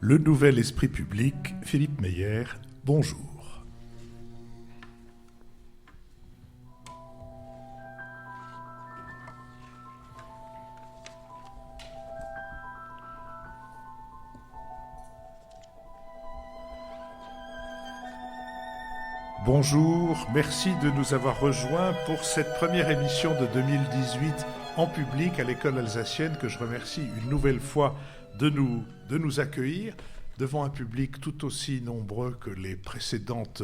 Le nouvel esprit public, Philippe Meyer, bonjour. Bonjour, merci de nous avoir rejoints pour cette première émission de 2018 en public à l'école alsacienne, que je remercie une nouvelle fois de nous accueillir devant un public tout aussi nombreux que les précédentes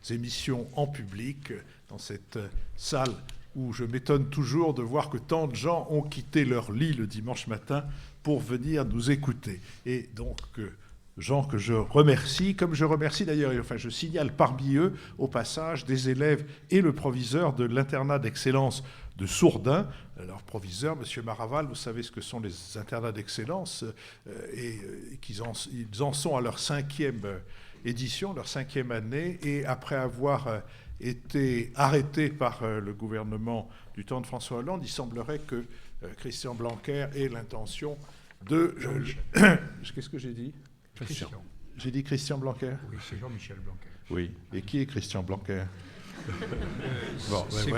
émissions en public, dans cette salle où je m'étonne toujours de voir que tant de gens ont quitté leur lit le dimanche matin pour venir nous écouter. Et donc, gens que je remercie, comme je remercie d'ailleurs, enfin je signale parmi eux, au passage, des élèves et le proviseur de l'internat d'excellence de Sourdin. Alors, proviseur, M. Maraval, vous savez ce que sont les internats d'excellence, ils en sont à leur 5e édition, leur 5e année, et après avoir été arrêtés par le gouvernement du temps de François Hollande, il semblerait que Christian Blanquer ait l'intention de... Qu'est-ce que j'ai dit ? Christian. J'ai dit Christian Blanquer ? Oui, c'est Jean-Michel Blanquer. Oui. Et qui est Christian Blanquer ? Bon, c'est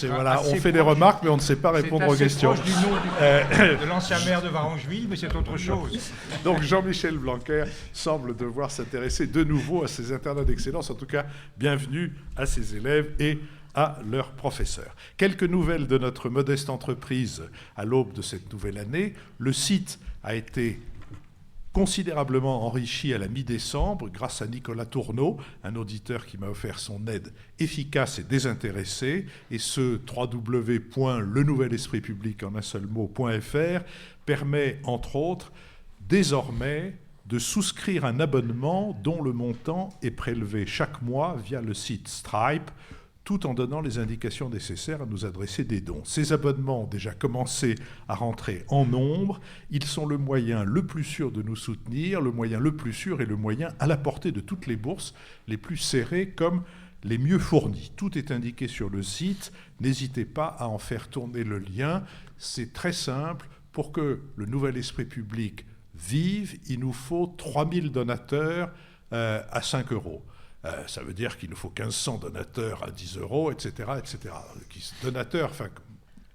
voilà. On fait des remarques, mais on ne sait pas répondre aux questions. C'est assez proche du nom de l'ancien maire de Varangeville, mais c'est autre chose. Donc Jean-Michel Blanquer semble devoir s'intéresser de nouveau à ces internats d'excellence. En tout cas, bienvenue à ses élèves et à leurs professeurs. Quelques nouvelles de notre modeste entreprise à l'aube de cette nouvelle année. Le site a été considérablement enrichi à la mi-décembre grâce à Nicolas Tourneau, un auditeur qui m'a offert son aide efficace et désintéressée, et ce www.lenouvelespritpublic en un seul mot.fr permet entre autres désormais de souscrire un abonnement dont le montant est prélevé chaque mois via le site Stripe, tout en donnant les indications nécessaires à nous adresser des dons. Ces abonnements ont déjà commencé à rentrer en nombre. Ils sont le moyen le plus sûr de nous soutenir, le moyen le plus sûr et le moyen à la portée de toutes les bourses, les plus serrées comme les mieux fournies. Tout est indiqué sur le site. N'hésitez pas à en faire tourner le lien. C'est très simple. Pour que le nouvel esprit public vive, il nous faut 3000 donateurs à 5 €. Ça veut dire qu'il nous faut 1500 donateurs à 10 €, etc., etc. Donateurs, enfin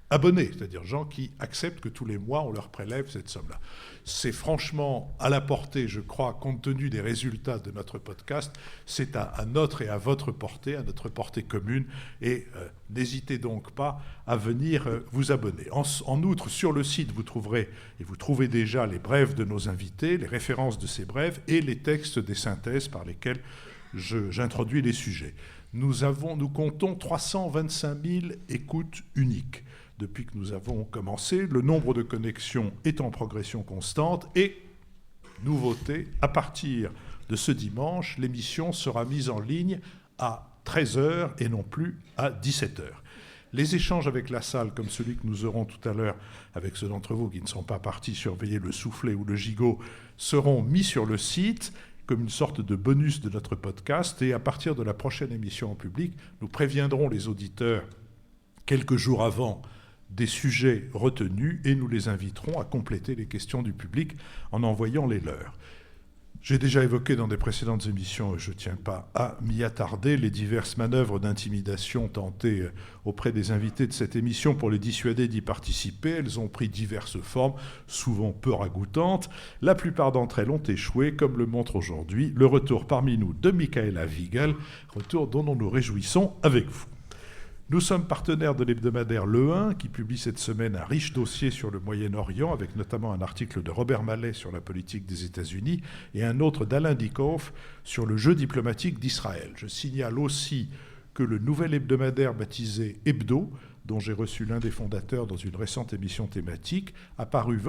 abonnés, c'est-à-dire gens qui acceptent que tous les mois on leur prélève cette somme-là. C'est franchement à la portée, je crois, compte tenu des résultats de notre podcast, c'est à notre et à votre portée, à notre portée commune, et n'hésitez donc pas à venir vous abonner. En outre, sur le site, vous trouverez, et vous trouvez déjà les brèves de nos invités, les références de ces brèves et les textes des synthèses par lesquels j'introduis les sujets. Nous comptons 325 000 écoutes uniques depuis que nous avons commencé. Le nombre de connexions est en progression constante et, nouveauté, à partir de ce dimanche, l'émission sera mise en ligne à 13h et non plus à 17h. Les échanges avec la salle, comme celui que nous aurons tout à l'heure avec ceux d'entre vous qui ne sont pas partis surveiller le soufflet ou le gigot, seront mis sur le site comme une sorte de bonus de notre podcast. Et à partir de la prochaine émission en public, nous préviendrons les auditeurs quelques jours avant des sujets retenus et nous les inviterons à compléter les questions du public en envoyant les leurs. J'ai déjà évoqué dans des précédentes émissions, et je ne tiens pas à m'y attarder, les diverses manœuvres d'intimidation tentées auprès des invités de cette émission pour les dissuader d'y participer. Elles ont pris diverses formes, souvent peu ragoûtantes. La plupart d'entre elles ont échoué, comme le montre aujourd'hui le retour parmi nous de Michaela Wiegel, retour dont nous nous réjouissons avec vous. Nous sommes partenaires de l'hebdomadaire Le 1, qui publie cette semaine un riche dossier sur le Moyen-Orient, avec notamment un article de Robert Mallet sur la politique des États-Unis et un autre d'Alain Dikoff sur le jeu diplomatique d'Israël. Je signale aussi que le nouvel hebdomadaire baptisé Hebdo, dont j'ai reçu l'un des fondateurs dans une récente émission thématique,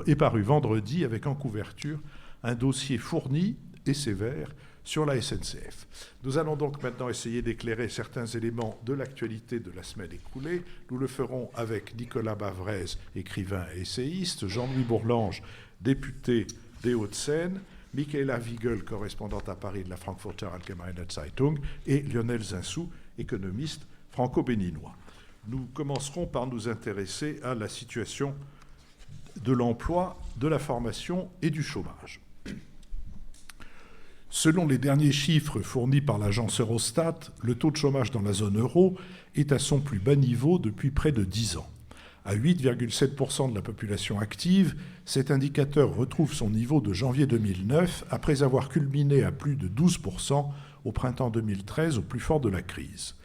est paru vendredi avec en couverture un dossier fourni et sévère sur la SNCF. Nous allons donc maintenant essayer d'éclairer certains éléments de l'actualité de la semaine écoulée. Nous le ferons avec Nicolas Bavrez, écrivain et essayiste, Jean-Louis Bourlange, député des Hauts-de-Seine, Michaela Wiegel, correspondante à Paris de la Frankfurter Allgemeine Zeitung, et Lionel Zinsou, économiste franco-béninois. Nous commencerons par nous intéresser à la situation de l'emploi, de la formation et du chômage. Selon les derniers chiffres fournis par l'agence Eurostat, le taux de chômage dans la zone euro est à son plus bas niveau depuis près de 10 ans. À 8,7% de la population active, cet indicateur retrouve son niveau de janvier 2009 après avoir culminé à plus de 12% au printemps 2013 au plus fort de la crise.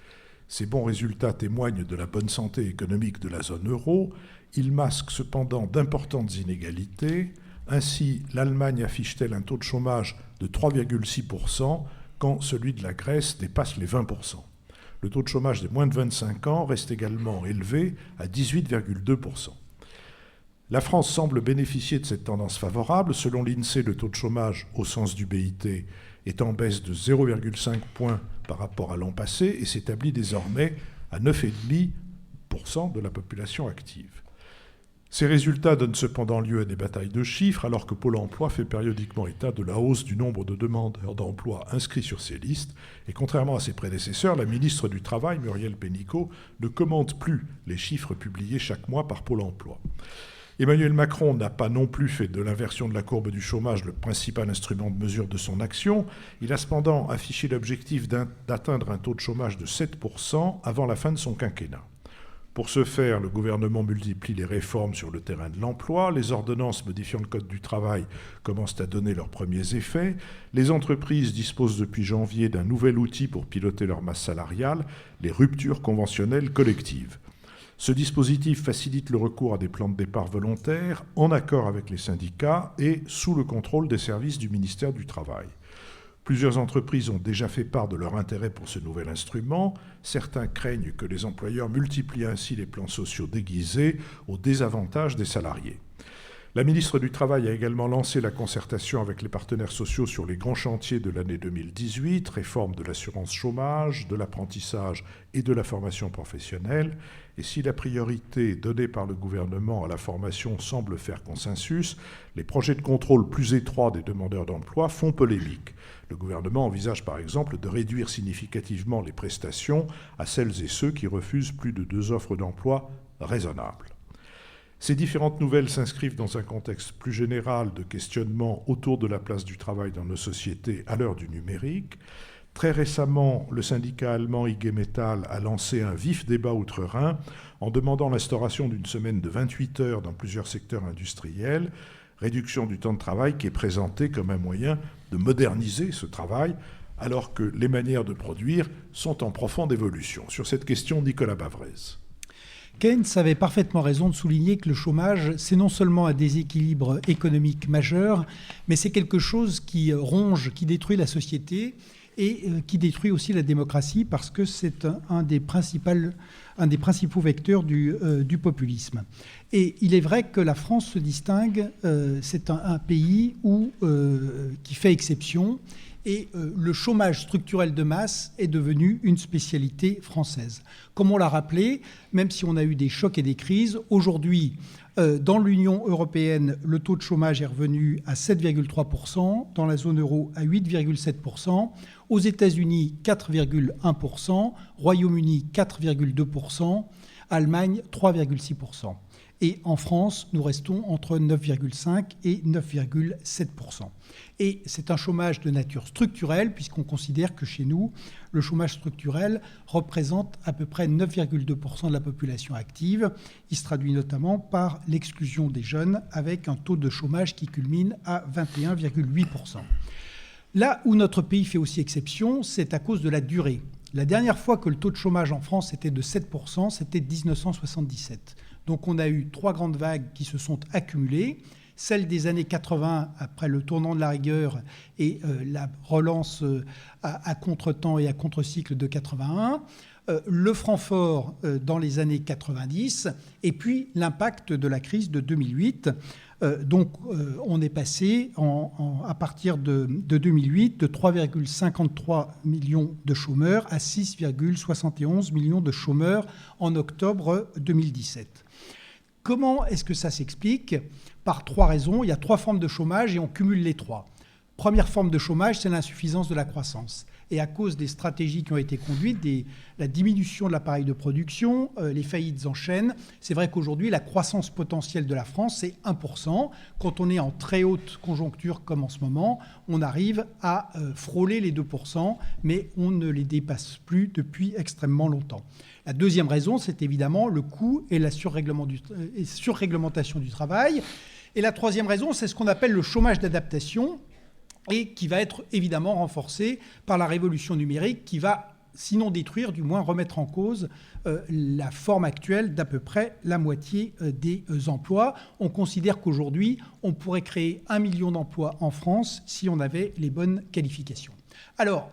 Ces bons résultats témoignent de la bonne santé économique de la zone euro. Ils masquent cependant d'importantes inégalités. Ainsi, l'Allemagne affiche-t-elle un taux de chômage de 3,6% quand celui de la Grèce dépasse les 20%. Le taux de chômage des moins de 25 ans reste également élevé à 18,2%. La France semble bénéficier de cette tendance favorable. Selon l'INSEE, le taux de chômage au sens du BIT est en baisse de 0,5 points par rapport à l'an passé et s'établit désormais à 9,5% de la population active. Ces résultats donnent cependant lieu à des batailles de chiffres, alors que Pôle emploi fait périodiquement état de la hausse du nombre de demandeurs d'emploi inscrits sur ces listes. Et contrairement à ses prédécesseurs, la ministre du Travail, Muriel Pénicaud, ne commente plus les chiffres publiés chaque mois par Pôle emploi. Emmanuel Macron n'a pas non plus fait de l'inversion de la courbe du chômage le principal instrument de mesure de son action. Il a cependant affiché l'objectif d'atteindre un taux de chômage de 7% avant la fin de son quinquennat. Pour ce faire, le gouvernement multiplie les réformes sur le terrain de l'emploi, les ordonnances modifiant le Code du travail commencent à donner leurs premiers effets, les entreprises disposent depuis janvier d'un nouvel outil pour piloter leur masse salariale, les ruptures conventionnelles collectives. Ce dispositif facilite le recours à des plans de départ volontaires, en accord avec les syndicats et sous le contrôle des services du ministère du Travail. Plusieurs entreprises ont déjà fait part de leur intérêt pour ce nouvel instrument. Certains craignent que les employeurs multiplient ainsi les plans sociaux déguisés au désavantage des salariés. La ministre du Travail a également lancé la concertation avec les partenaires sociaux sur les grands chantiers de l'année 2018, réforme de l'assurance chômage, de l'apprentissage et de la formation professionnelle. Et si la priorité donnée par le gouvernement à la formation semble faire consensus, les projets de contrôle plus étroits des demandeurs d'emploi font polémique. Le gouvernement envisage par exemple de réduire significativement les prestations à celles et ceux qui refusent plus de 2 offres d'emploi raisonnables. Ces différentes nouvelles s'inscrivent dans un contexte plus général de questionnement autour de la place du travail dans nos sociétés à l'heure du numérique. Très récemment, le syndicat allemand IG Metall a lancé un vif débat outre-Rhin en demandant l'instauration d'une semaine de 28 heures dans plusieurs secteurs industriels, réduction du temps de travail qui est présentée comme un moyen de moderniser ce travail, alors que les manières de produire sont en profonde évolution. Sur cette question, Nicolas Bavrez. Keynes avait parfaitement raison de souligner que le chômage, c'est non seulement un déséquilibre économique majeur, mais c'est quelque chose qui ronge, qui détruit la société et qui détruit aussi la démocratie parce que c'est un des principaux vecteurs du populisme. Et il est vrai que la France se distingue, c'est un pays qui fait exception. Et le chômage structurel de masse est devenu une spécialité française. Comme on l'a rappelé, même si on a eu des chocs et des crises, aujourd'hui, dans l'Union européenne, le taux de chômage est revenu à 7,3%, dans la zone euro à 8,7%, aux États-Unis 4,1%, Royaume-Uni 4,2%, Allemagne 3,6%. Et en France, nous restons entre 9,5 et 9,7%. Et c'est un chômage de nature structurelle, puisqu'on considère que chez nous, le chômage structurel représente à peu près 9,2% de la population active. Il se traduit notamment par l'exclusion des jeunes, avec un taux de chômage qui culmine à 21,8%. Là où notre pays fait aussi exception, c'est à cause de la durée. La dernière fois que le taux de chômage en France était de 7%, c'était 1977. Donc on a eu 3 grandes vagues qui se sont accumulées. Celle des années 80, après le tournant de la rigueur et la relance à contre-temps et à contre-cycle de 81, le franc fort dans les années 90, et puis l'impact de la crise de 2008. Donc on est passé à partir de 2008 de 3,53 millions de chômeurs à 6,71 millions de chômeurs en octobre 2017. Comment est-ce que ça s'explique ? Par 3 raisons. Il y a 3 formes de chômage et on cumule les 3. Première forme de chômage, c'est l'insuffisance de la croissance. Et à cause des stratégies qui ont été conduites, la diminution de l'appareil de production, les faillites en chaîne, c'est vrai qu'aujourd'hui, la croissance potentielle de la France, c'est 1%. Quand on est en très haute conjoncture comme en ce moment, on arrive à frôler les 2%, mais on ne les dépasse plus depuis extrêmement longtemps. La deuxième raison, c'est évidemment le coût et la surréglementation du travail. Et la troisième raison, c'est ce qu'on appelle le chômage d'adaptation et qui va être évidemment renforcé par la révolution numérique qui va, sinon détruire, du moins remettre en cause la forme actuelle d'à peu près la moitié des emplois. On considère qu'aujourd'hui, on pourrait créer 1 million d'emplois en France si on avait les bonnes qualifications. Alors,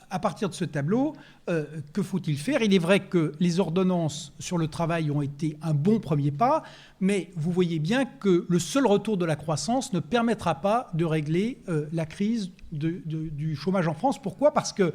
à partir de ce tableau, que faut-il faire ? Il est vrai que les ordonnances sur le travail ont été un bon premier pas, mais vous voyez bien que le seul retour de la croissance ne permettra pas de régler la crise du chômage en France. Pourquoi ? Parce que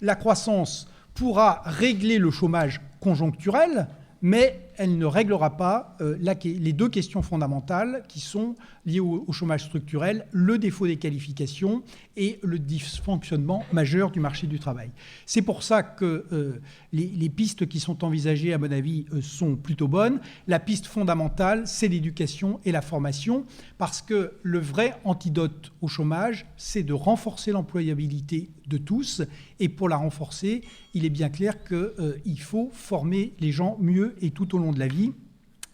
la croissance pourra régler le chômage conjoncturel, mais elle ne réglera pas les deux questions fondamentales qui sont liées au chômage structurel, le défaut des qualifications et le dysfonctionnement majeur du marché du travail. C'est pour ça que les pistes qui sont envisagées, à mon avis, sont plutôt bonnes. La piste fondamentale, c'est l'éducation et la formation, parce que le vrai antidote au chômage, c'est de renforcer l'employabilité de tous. Et pour la renforcer, il est bien clair qu'il faut former les gens mieux et tout au long de la vie.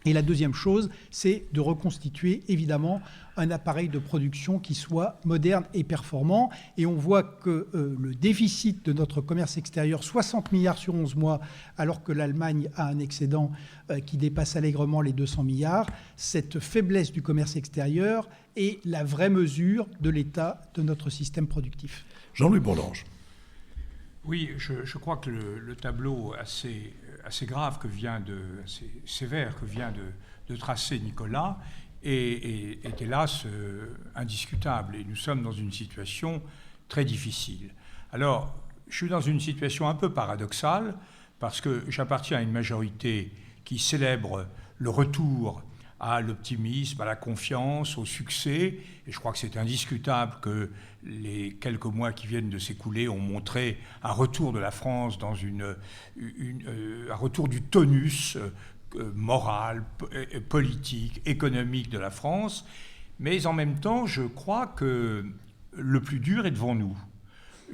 Et la deuxième chose, c'est de reconstituer évidemment un appareil de production qui soit moderne et performant. Et on voit que le déficit de notre commerce extérieur, 60 milliards sur 11 mois, alors que l'Allemagne a un excédent qui dépasse allègrement les 200 milliards, cette faiblesse du commerce extérieur est la vraie mesure de l'état de notre système productif. Jean-Louis Bourlange. Oui, je crois que le tableau assez grave assez sévère que vient de tracer Nicolas est hélas indiscutable. Et nous sommes dans une situation très difficile. Alors, je suis dans une situation un peu paradoxale parce que j'appartiens à une majorité qui célèbre le retour à l'optimisme, à la confiance, au succès. Et je crois que c'est indiscutable que les quelques mois qui viennent de s'écouler ont montré un retour de la France dans un retour du tonus moral, politique, économique de la France. Mais en même temps, je crois que le plus dur est devant nous.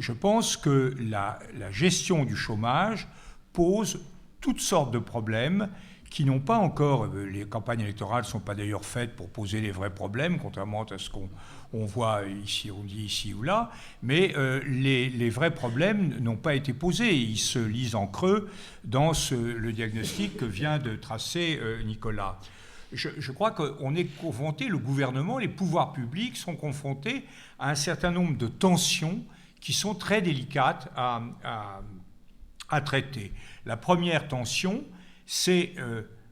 Je pense que la gestion du chômage pose toutes sortes de problèmes qui n'ont pas encore, les campagnes électorales ne sont pas d'ailleurs faites pour poser les vrais problèmes, contrairement à ce qu'on voit ici, on dit ici ou là, mais les vrais problèmes n'ont pas été posés. Ils se lisent en creux dans le diagnostic que vient de tracer Nicolas. Je crois qu'on est confronté, le gouvernement, les pouvoirs publics sont confrontés à un certain nombre de tensions qui sont très délicates à traiter. La première tension, c'est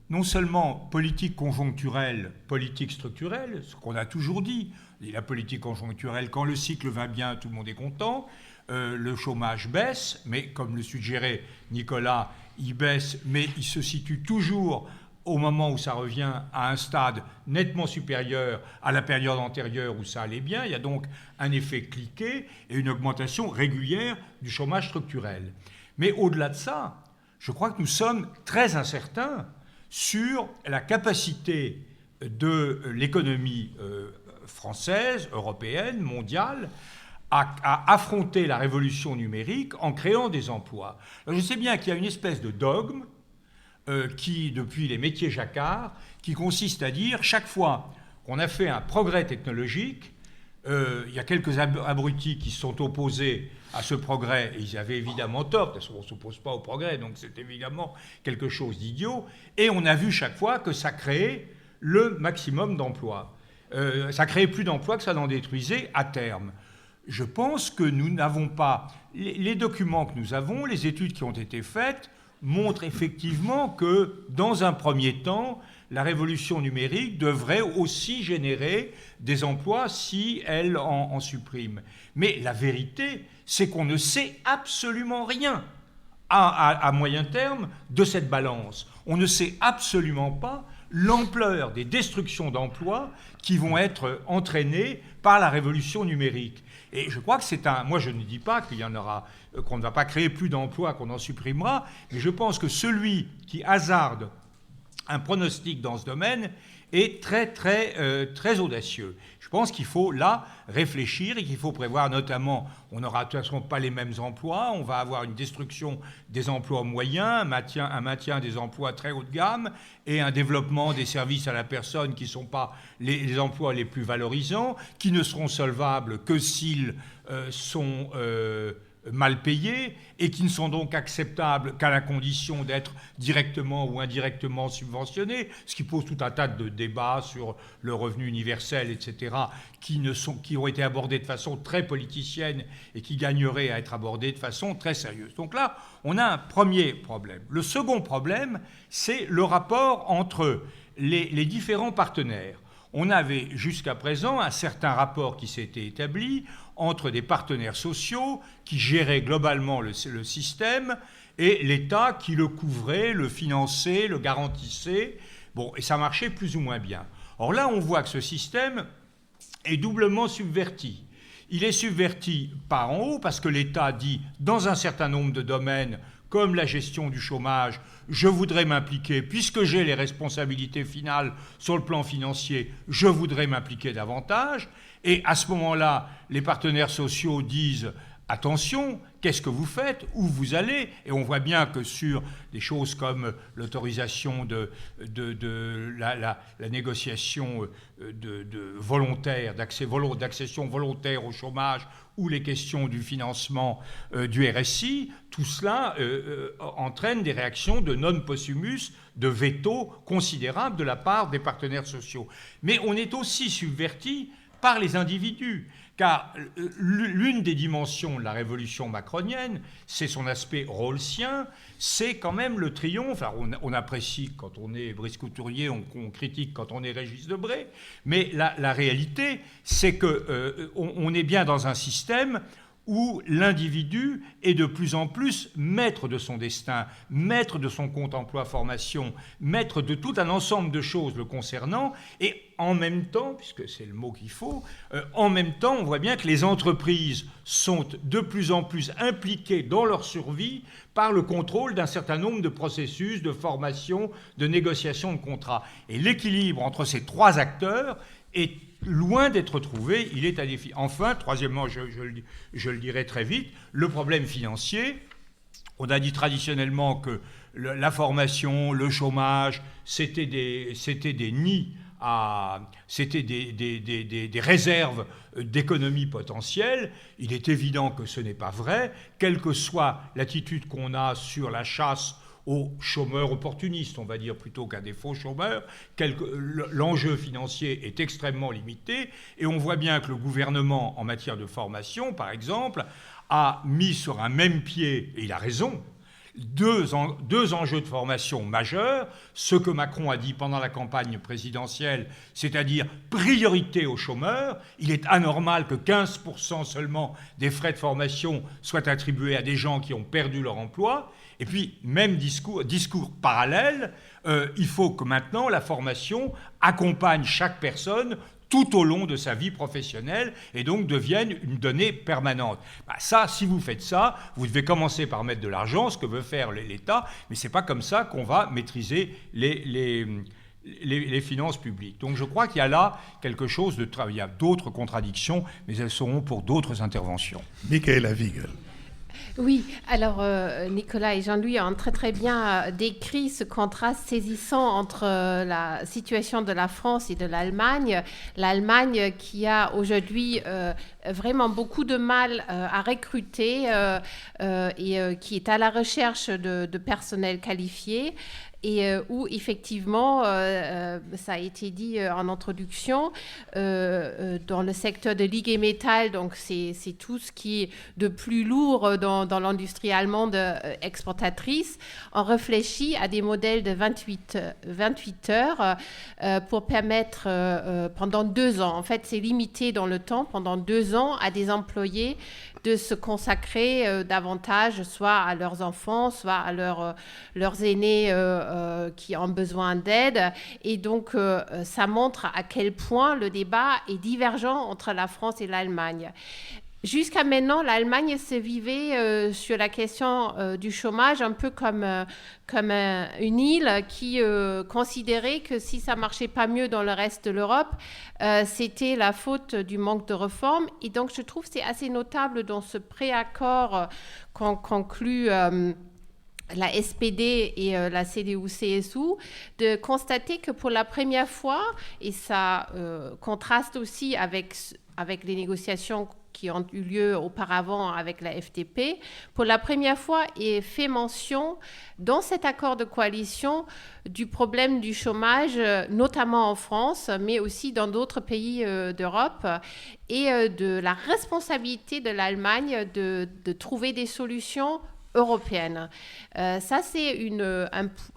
non seulement politique conjoncturelle, politique structurelle, ce qu'on a toujours dit. La politique conjoncturelle, quand le cycle va bien, tout le monde est content. Le chômage baisse, mais comme le suggérait Nicolas, il baisse, mais il se situe toujours au moment où ça revient à un stade nettement supérieur à la période antérieure où ça allait bien. Il y a donc un effet cliquet et une augmentation régulière du chômage structurel. Mais au-delà de ça, je crois que nous sommes très incertains sur la capacité de l'économie française, européenne, mondiale, à affronter la révolution numérique en créant des emplois. Alors je sais bien qu'il y a une espèce de dogme qui, depuis les métiers Jacquard, qui consiste à dire chaque fois qu'on a fait un progrès technologique, il y a quelques abrutis qui se sont opposés à ce progrès, et ils avaient évidemment tort, parce qu'on ne s'oppose pas au progrès, donc c'est évidemment quelque chose d'idiot, et on a vu chaque fois que ça créait le maximum d'emplois. Ça créait plus d'emplois que ça n'en détruisait à terme. Je pense que nous n'avons pas... Les documents que nous avons, les études qui ont été faites, montrent effectivement que, dans un premier temps, la révolution numérique devrait aussi générer des emplois si elle en supprime. Mais la vérité, c'est qu'on ne sait absolument rien à moyen terme de cette balance. On ne sait absolument pas l'ampleur des destructions d'emplois qui vont être entraînées par la révolution numérique. Et je crois que moi je ne dis pas qu'il y en aura, qu'on ne va pas créer plus d'emplois, qu'on en supprimera, mais je pense que celui qui hasarde un pronostic dans ce domaine est très audacieux. Je pense qu'il faut là réfléchir et qu'il faut prévoir notamment, on n'aura de toute façon pas les mêmes emplois, on va avoir une destruction des emplois moyens, un maintien des emplois très haut de gamme et un développement des services à la personne qui ne sont pas les emplois les plus valorisants, qui ne seront solvables que s'ils sont mal payés et qui ne sont donc acceptables qu'à la condition d'être directement ou indirectement subventionnés, ce qui pose tout un tas de débats sur le revenu universel, etc., qui ont été abordés de façon très politicienne et qui gagneraient à être abordés de façon très sérieuse. Donc là, on a un premier problème. Le second problème, c'est le rapport entre les différents partenaires. On avait jusqu'à présent un certain rapport qui s'était établi entre des partenaires sociaux qui géraient globalement le système et l'État qui le couvrait, le finançait, le garantissait. Bon, et ça marchait plus ou moins bien. Or là, on voit que ce système est doublement subverti. Il est subverti par en haut parce que l'État dit, dans un certain nombre de domaines, comme la gestion du chômage, je voudrais m'impliquer, puisque j'ai les responsabilités finales sur le plan financier, je voudrais m'impliquer davantage. Et à ce moment-là, les partenaires sociaux disent « Attention, qu'est-ce que vous faites? Où vous allez ?» Et on voit bien que sur des choses comme l'autorisation de la négociation volontaire, d'accession volontaire au chômage, ou les questions du financement du RSI, tout cela entraîne des réactions de non possumus, de veto considérables de la part des partenaires sociaux. Mais on est aussi subverti par les individus, car l'une des dimensions de la révolution macronienne, c'est son aspect rawlsien, c'est quand même le triomphe. Alors on apprécie quand on est Brice Couturier, on critique quand on est Régis Debray, mais la réalité, c'est qu'on est bien dans un système où l'individu est de plus en plus maître de son destin, maître de son compte emploi-formation, maître de tout un ensemble de choses le concernant, et en même temps, puisque c'est le mot qu'il faut, en même temps, on voit bien que les entreprises sont de plus en plus impliquées dans leur survie par le contrôle d'un certain nombre de processus de formation, de négociation de contrats. Et l'équilibre entre ces trois acteurs est loin d'être trouvé, il est à défi. Enfin, troisièmement, je le dirai très vite, le problème financier. On a dit traditionnellement que la formation, le chômage, c'était des nids, c'était des réserves d'économie potentielle. Il est évident que ce n'est pas vrai, quelle que soit l'attitude qu'on a sur la chasse aux chômeurs opportunistes, on va dire, plutôt qu'à des faux chômeurs. L'enjeu financier est extrêmement limité et on voit bien que le gouvernement, en matière de formation, par exemple, a mis sur un même pied, et il a raison, deux enjeux de formation majeurs, ce que Macron a dit pendant la campagne présidentielle, c'est-à-dire priorité aux chômeurs. Il est anormal que 15% seulement des frais de formation soient attribués à des gens qui ont perdu leur emploi. Et puis, même discours parallèle, il faut que maintenant la formation accompagne chaque personne tout au long de sa vie professionnelle et donc devienne une donnée permanente. Ça, si vous faites ça, vous devez commencer par mettre de l'argent, ce que veut faire l'État, mais ce n'est pas comme ça qu'on va maîtriser les finances publiques. Donc je crois qu'il y a là quelque chose de... Il y a d'autres contradictions, mais elles seront pour d'autres interventions. Michaela Wiegel. Oui, alors Nicolas et Jean-Louis ont très bien décrit ce contraste saisissant entre la situation de la France et de l'Allemagne. L'Allemagne qui a aujourd'hui vraiment beaucoup de mal à recruter et qui est à la recherche de personnel qualifié. Et où, effectivement, ça a été dit en introduction, dans le secteur de Ligue et Métal, donc c'est tout ce qui est de plus lourd dans l'industrie allemande exportatrice, on réfléchit à des modèles de 28 heures pour permettre, pendant 2 ans, en fait c'est limité dans le temps, pendant 2 ans, à des employés de se consacrer davantage, soit à leurs enfants, soit à leurs aînés qui ont besoin d'aide. Et donc, ça montre à quel point le débat est divergent entre la France et l'Allemagne. Jusqu'à maintenant, l'Allemagne se vivait sur la question du chômage un peu comme une île qui considérait que si ça marchait pas mieux dans le reste de l'Europe, c'était la faute du manque de réformes. Et donc, je trouve que c'est assez notable dans ce préaccord qu'on conclut la SPD et la CDU-CSU, de constater que pour la première fois, et ça contraste aussi avec les négociations qui ont eu lieu auparavant avec la FDP, pour la première fois est fait mention dans cet accord de coalition du problème du chômage, notamment en France, mais aussi dans d'autres pays d'Europe, et de la responsabilité de l'Allemagne de trouver des solutions européenne. Ça, c'est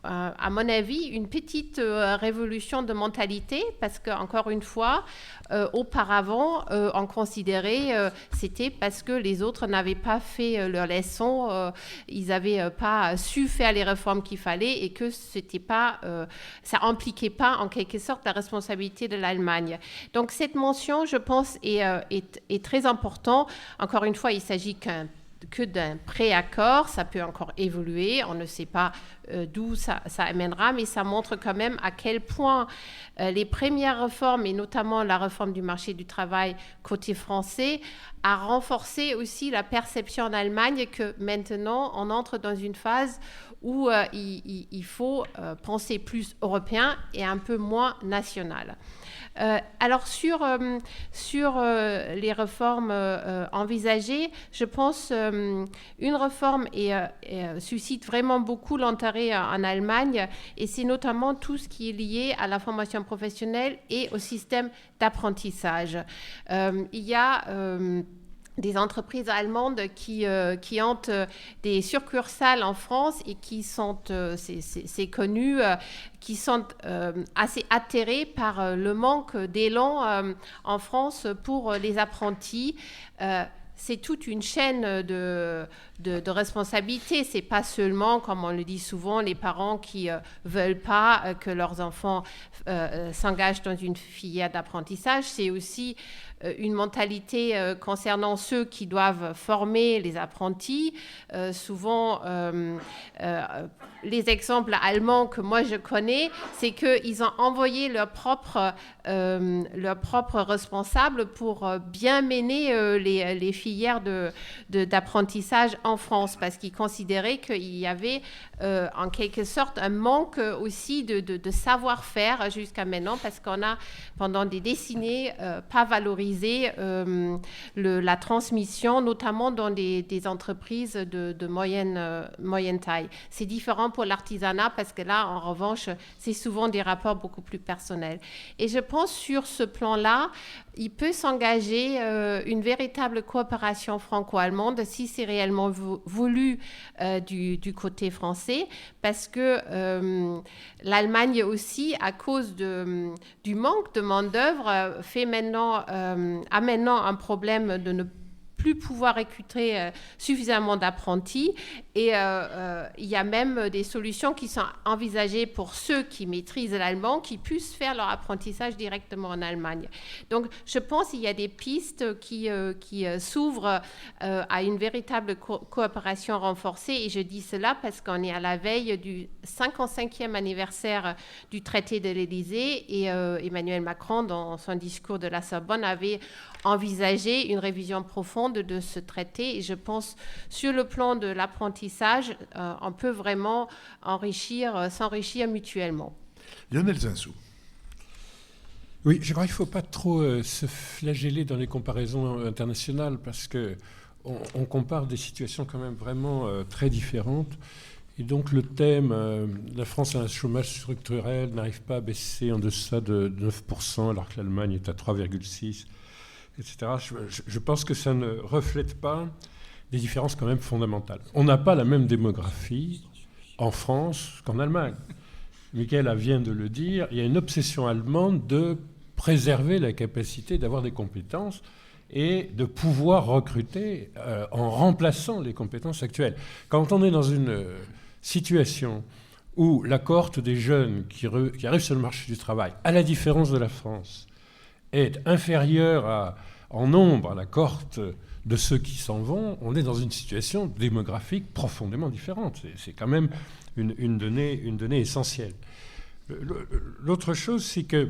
à mon avis, une petite révolution de mentalité parce qu'encore une fois, auparavant, on considérait c'était parce que les autres n'avaient pas fait leur leçon, ils n'avaient pas su faire les réformes qu'il fallait et que c'était pas, ça impliquait pas en quelque sorte la responsabilité de l'Allemagne. Donc cette mention, je pense, est très importante. Encore une fois, il s'agit que d'un préaccord, ça peut encore évoluer, on ne sait pas d'où ça amènera, mais ça montre quand même à quel point les premières réformes, et notamment la réforme du marché du travail côté français, a renforcé aussi la perception en Allemagne que maintenant on entre dans une phase où il faut penser plus européen et un peu moins national. Alors sur les réformes envisagées, je pense une réforme suscite vraiment beaucoup l'intérêt en Allemagne et c'est notamment tout ce qui est lié à la formation professionnelle et au système d'apprentissage. Il y a des entreprises allemandes qui ont des succursales en France et qui sont, c'est connu, qui sont assez atterrés par le manque d'élan en France pour les apprentis. C'est toute une chaîne de responsabilités. C'est pas seulement, comme on le dit souvent, les parents qui veulent pas que leurs enfants s'engagent dans une filière d'apprentissage. C'est aussi une mentalité concernant ceux qui doivent former les apprentis. Souvent, les exemples allemands que moi je connais, c'est qu'ils ont envoyé leurs propres responsables pour bien mener les filières d'apprentissage en France, parce qu'ils considéraient qu'il y avait en quelque sorte un manque aussi de savoir-faire jusqu'à maintenant, parce qu'on a pendant des décennies pas valorisé la transmission, notamment dans des entreprises de moyenne taille. C'est différent pour l'artisanat parce que là, en revanche, c'est souvent des rapports beaucoup plus personnels. Et je pense sur ce plan-là, il peut s'engager une véritable coopération franco-allemande si c'est réellement voulu du côté français, parce que l'Allemagne aussi, à cause du manque de main-d'œuvre, a maintenant un problème de ne plus pouvoir recruter suffisamment d'apprentis et il y a même des solutions qui sont envisagées pour ceux qui maîtrisent l'allemand qui puissent faire leur apprentissage directement en Allemagne. Donc je pense qu'il y a des pistes qui s'ouvrent à une véritable coopération renforcée et je dis cela parce qu'on est à la veille du 55e anniversaire du traité de l'Élysée et Emmanuel Macron dans son discours de la Sorbonne avait envisagé une révision profonde de ce traité et je pense sur le plan de l'apprentissage, on peut vraiment s'enrichir mutuellement. Lionel Zinsou. Oui, je crois qu'il ne faut pas trop se flageller dans les comparaisons internationales parce qu'on compare des situations quand même vraiment très différentes. Et donc le thème, la France a un chômage structurel, n'arrive pas à baisser en deçà de 9%, alors que l'Allemagne est à 3,6%. Etc. Je pense que ça ne reflète pas des différences quand même fondamentales. On n'a pas la même démographie en France qu'en Allemagne. Michael vient de le dire, il y a une obsession allemande de préserver la capacité d'avoir des compétences et de pouvoir recruter en remplaçant les compétences actuelles. Quand on est dans une situation où la cohorte des jeunes qui arrivent sur le marché du travail, à la différence de la France, est inférieure en nombre à la cohorte de ceux qui s'en vont, on est dans une situation démographique profondément différente. C'est quand même une donnée essentielle. L'autre chose, c'est que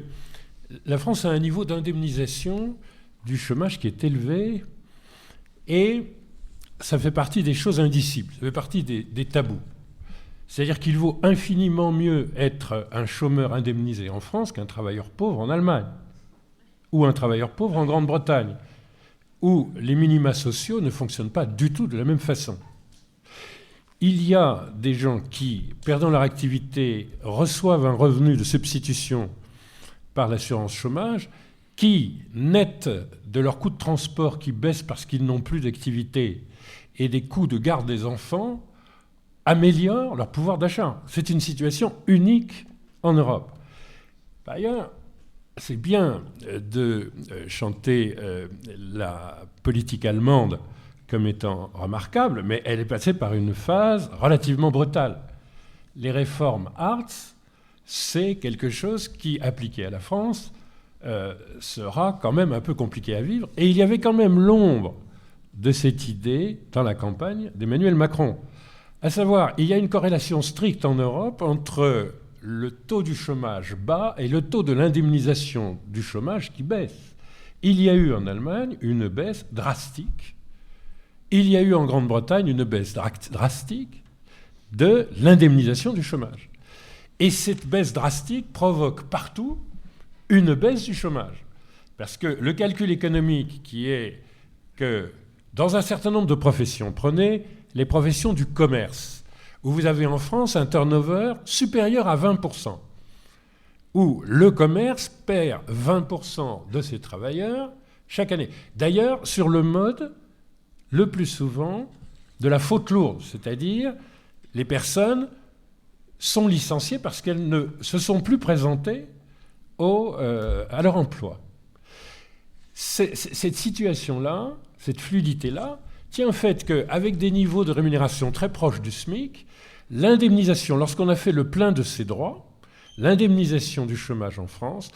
la France a un niveau d'indemnisation du chômage qui est élevé et ça fait partie des choses indicibles, ça fait partie des tabous. C'est-à-dire qu'il vaut infiniment mieux être un chômeur indemnisé en France qu'un travailleur pauvre en Allemagne ou un travailleur pauvre en Grande-Bretagne, où les minima sociaux ne fonctionnent pas du tout de la même façon. Il y a des gens qui, perdant leur activité, reçoivent un revenu de substitution par l'assurance chômage, qui, net de leurs coûts de transport qui baissent parce qu'ils n'ont plus d'activité et des coûts de garde des enfants, améliorent leur pouvoir d'achat. C'est une situation unique en Europe. Par ailleurs, c'est bien de chanter la politique allemande comme étant remarquable, mais elle est passée par une phase relativement brutale. Les réformes Hartz, c'est quelque chose qui, appliqué à la France, sera quand même un peu compliqué à vivre. Et il y avait quand même l'ombre de cette idée dans la campagne d'Emmanuel Macron. À savoir, il y a une corrélation stricte en Europe entre le taux du chômage bas et le taux de l'indemnisation du chômage qui baisse. Il y a eu en Allemagne une baisse drastique. Il y a eu en Grande-Bretagne une baisse drastique de l'indemnisation du chômage. Et cette baisse drastique provoque partout une baisse du chômage. Parce que le calcul économique qui est que dans un certain nombre de professions, prenez les professions du commerce, où vous avez en France un turnover supérieur à 20%, où le commerce perd 20% de ses travailleurs chaque année. D'ailleurs, sur le mode, le plus souvent, de la faute lourde, c'est-à-dire les personnes sont licenciées parce qu'elles ne se sont plus présentées à leur emploi. Cette situation-là, cette fluidité-là, tient au fait qu'avec des niveaux de rémunération très proches du SMIC, l'indemnisation, lorsqu'on a fait le plein de ses droits, l'indemnisation du chômage en France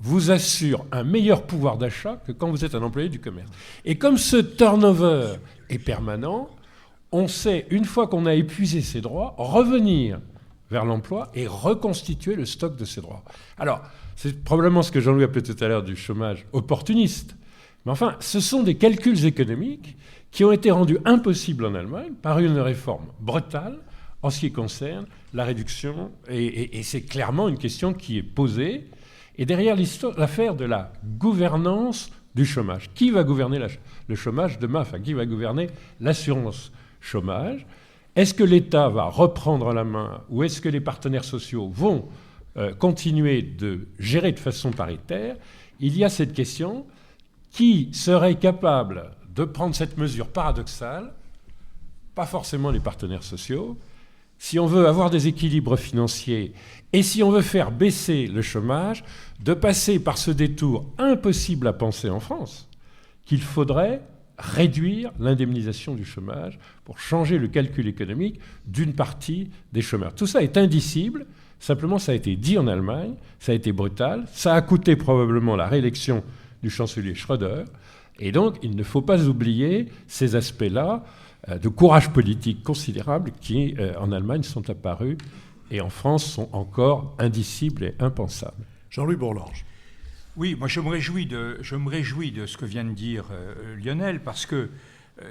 vous assure un meilleur pouvoir d'achat que quand vous êtes un employé du commerce. Et comme ce turnover est permanent, on sait, une fois qu'on a épuisé ses droits, revenir vers l'emploi et reconstituer le stock de ses droits. Alors, c'est probablement ce que Jean-Louis appelait tout à l'heure du chômage opportuniste. Mais enfin, ce sont des calculs économiques qui ont été rendus impossibles en Allemagne par une réforme brutale en ce qui concerne la réduction. Et c'est clairement une question qui est posée. Et derrière l'affaire de la gouvernance du chômage, qui va gouverner le chômage demain, enfin, qui va gouverner l'assurance chômage? Est-ce que l'État va reprendre la main ou est-ce que les partenaires sociaux vont continuer de gérer de façon paritaire? Il y a cette question. Qui serait capable de prendre cette mesure paradoxale? Pas forcément les partenaires sociaux. Si on veut avoir des équilibres financiers et si on veut faire baisser le chômage, de passer par ce détour impossible à penser en France, qu'il faudrait réduire l'indemnisation du chômage pour changer le calcul économique d'une partie des chômeurs. Tout ça est indicible, simplement ça a été dit en Allemagne, ça a été brutal, ça a coûté probablement la réélection du chancelier Schröder, et donc il ne faut pas oublier ces aspects-là de courage politique considérable qui, en Allemagne, sont apparus et en France sont encore indicibles et impensables. Jean-Louis Bourlange. Oui, moi je me réjouis de ce que vient de dire Lionel, parce que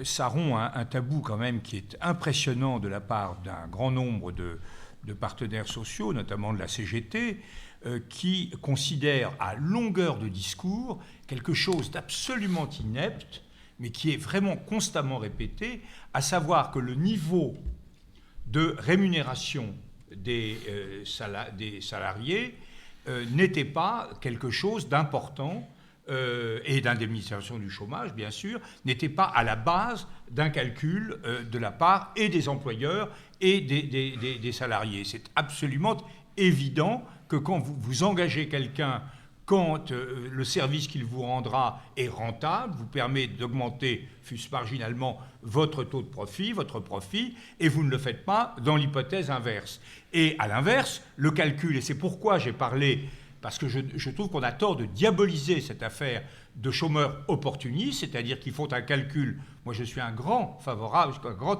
ça rompt un tabou quand même qui est impressionnant de la part d'un grand nombre de partenaires sociaux, notamment de la CGT, qui considèrent à longueur de discours quelque chose d'absolument inepte, mais qui est vraiment constamment répété, à savoir que le niveau de rémunération des salariés n'était pas quelque chose d'important, et d'indemnisation du chômage, bien sûr, n'était pas à la base d'un calcul de la part et des employeurs et des salariés. C'est absolument évident que quand vous engagez quelqu'un, quand le service qu'il vous rendra est rentable, vous permet d'augmenter, fût-ce marginalement, votre taux de profit, votre profit, et vous ne le faites pas dans l'hypothèse inverse. Et à l'inverse, le calcul, et c'est pourquoi j'ai parlé parce que je trouve qu'on a tort de diaboliser cette affaire de chômeurs opportunistes, c'est-à-dire qu'ils font un calcul. Moi, je suis un grand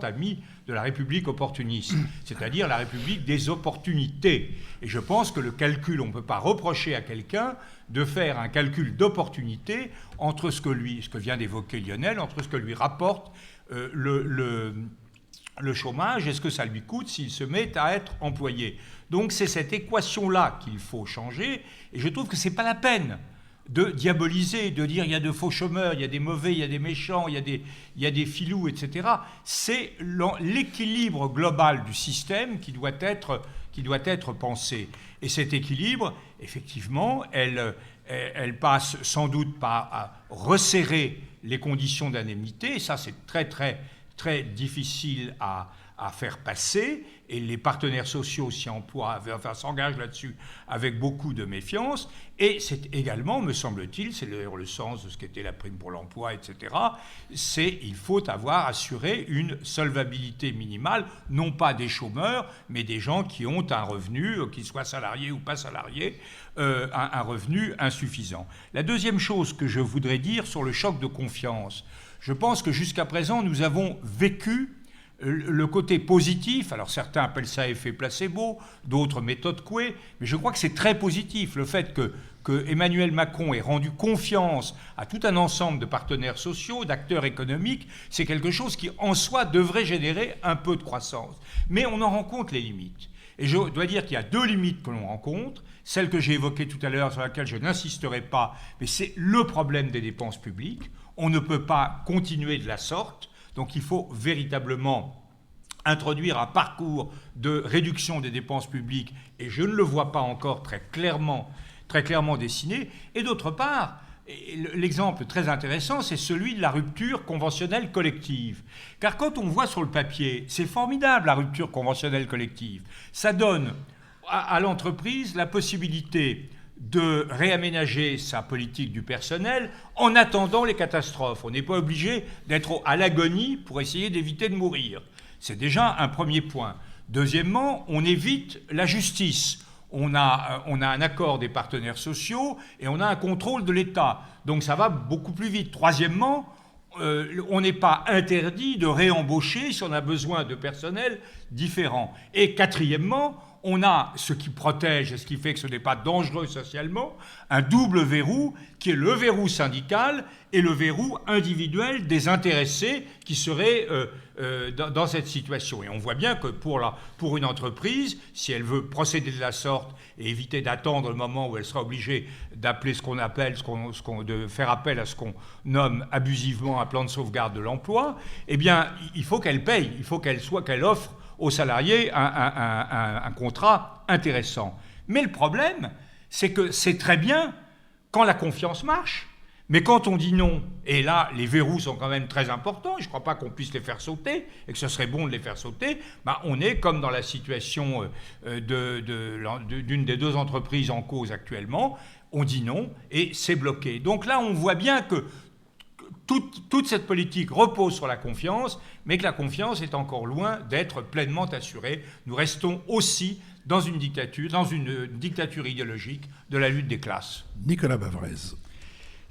ami de la République opportuniste, c'est-à-dire la République des opportunités. Et je pense que le calcul, on ne peut pas reprocher à quelqu'un de faire un calcul d'opportunité entre ce que vient d'évoquer Lionel, entre ce que lui rapporte le chômage et ce que ça lui coûte s'il se met à être employé. Donc c'est cette équation-là qu'il faut changer, et je trouve que ce n'est pas la peine de diaboliser, de dire il y a de faux chômeurs, il y a des mauvais, il y a des méchants, il y a des filous, etc. C'est l'équilibre global du système qui doit être pensé. Et cet équilibre, effectivement, elle passe sans doute par resserrer les conditions d'indemnité, et ça c'est très très très difficile à faire passer, et les partenaires sociaux s'engagent là-dessus avec beaucoup de méfiance, et c'est également, me semble-t-il, c'est d'ailleurs le sens de ce qu'était la prime pour l'emploi, etc., il faut assuré une solvabilité minimale, non pas des chômeurs, mais des gens qui ont un revenu, qu'ils soient salariés ou pas salariés, un revenu insuffisant. La deuxième chose que je voudrais dire sur le choc de confiance, je pense que jusqu'à présent, nous avons vécu le côté positif, alors certains appellent ça effet placebo, d'autres méthode Coué, mais je crois que c'est très positif, le fait que Emmanuel Macron ait rendu confiance à tout un ensemble de partenaires sociaux, d'acteurs économiques, c'est quelque chose qui, en soi, devrait générer un peu de croissance. Mais on en rencontre les limites. Et je dois dire qu'il y a deux limites que l'on rencontre, celle que j'ai évoquée tout à l'heure, sur laquelle je n'insisterai pas, mais c'est le problème des dépenses publiques. On ne peut pas continuer de la sorte. Donc il faut véritablement introduire un parcours de réduction des dépenses publiques, et je ne le vois pas encore très clairement dessiné. Et d'autre part, l'exemple très intéressant, c'est celui de la rupture conventionnelle collective. Car quand on voit sur le papier, c'est formidable la rupture conventionnelle collective. Ça donne à l'entreprise la possibilité de réaménager sa politique du personnel en attendant les catastrophes. On n'est pas obligé d'être à l'agonie pour essayer d'éviter de mourir. C'est déjà un premier point. Deuxièmement, on évite la justice. On a un accord des partenaires sociaux et on a un contrôle de l'État. Donc ça va beaucoup plus vite. Troisièmement, on n'est pas interdit de réembaucher si on a besoin de personnel différent. Et quatrièmement, on a ce qui protège et ce qui fait que ce n'est pas dangereux socialement, un double verrou qui est le verrou syndical et le verrou individuel des intéressés qui seraient dans cette situation. Et on voit bien que pour une entreprise, si elle veut procéder de la sorte et éviter d'attendre le moment où elle sera obligée d'appeler de faire appel à ce qu'on nomme abusivement un plan de sauvegarde de l'emploi, eh bien, il faut qu'elle paye, il faut qu'elle offre aux salariés un contrat intéressant. Mais le problème, c'est que c'est très bien quand la confiance marche, mais quand on dit non, et là, les verrous sont quand même très importants, et je ne crois pas qu'on puisse les faire sauter, et que ce serait bon de les faire sauter, on est comme dans la situation d'une des deux entreprises en cause actuellement, on dit non, et c'est bloqué. Donc là, on voit bien que toute cette politique repose sur la confiance, mais que la confiance est encore loin d'être pleinement assurée. Nous restons aussi dans une dictature idéologique de la lutte des classes. Nicolas Bavrez.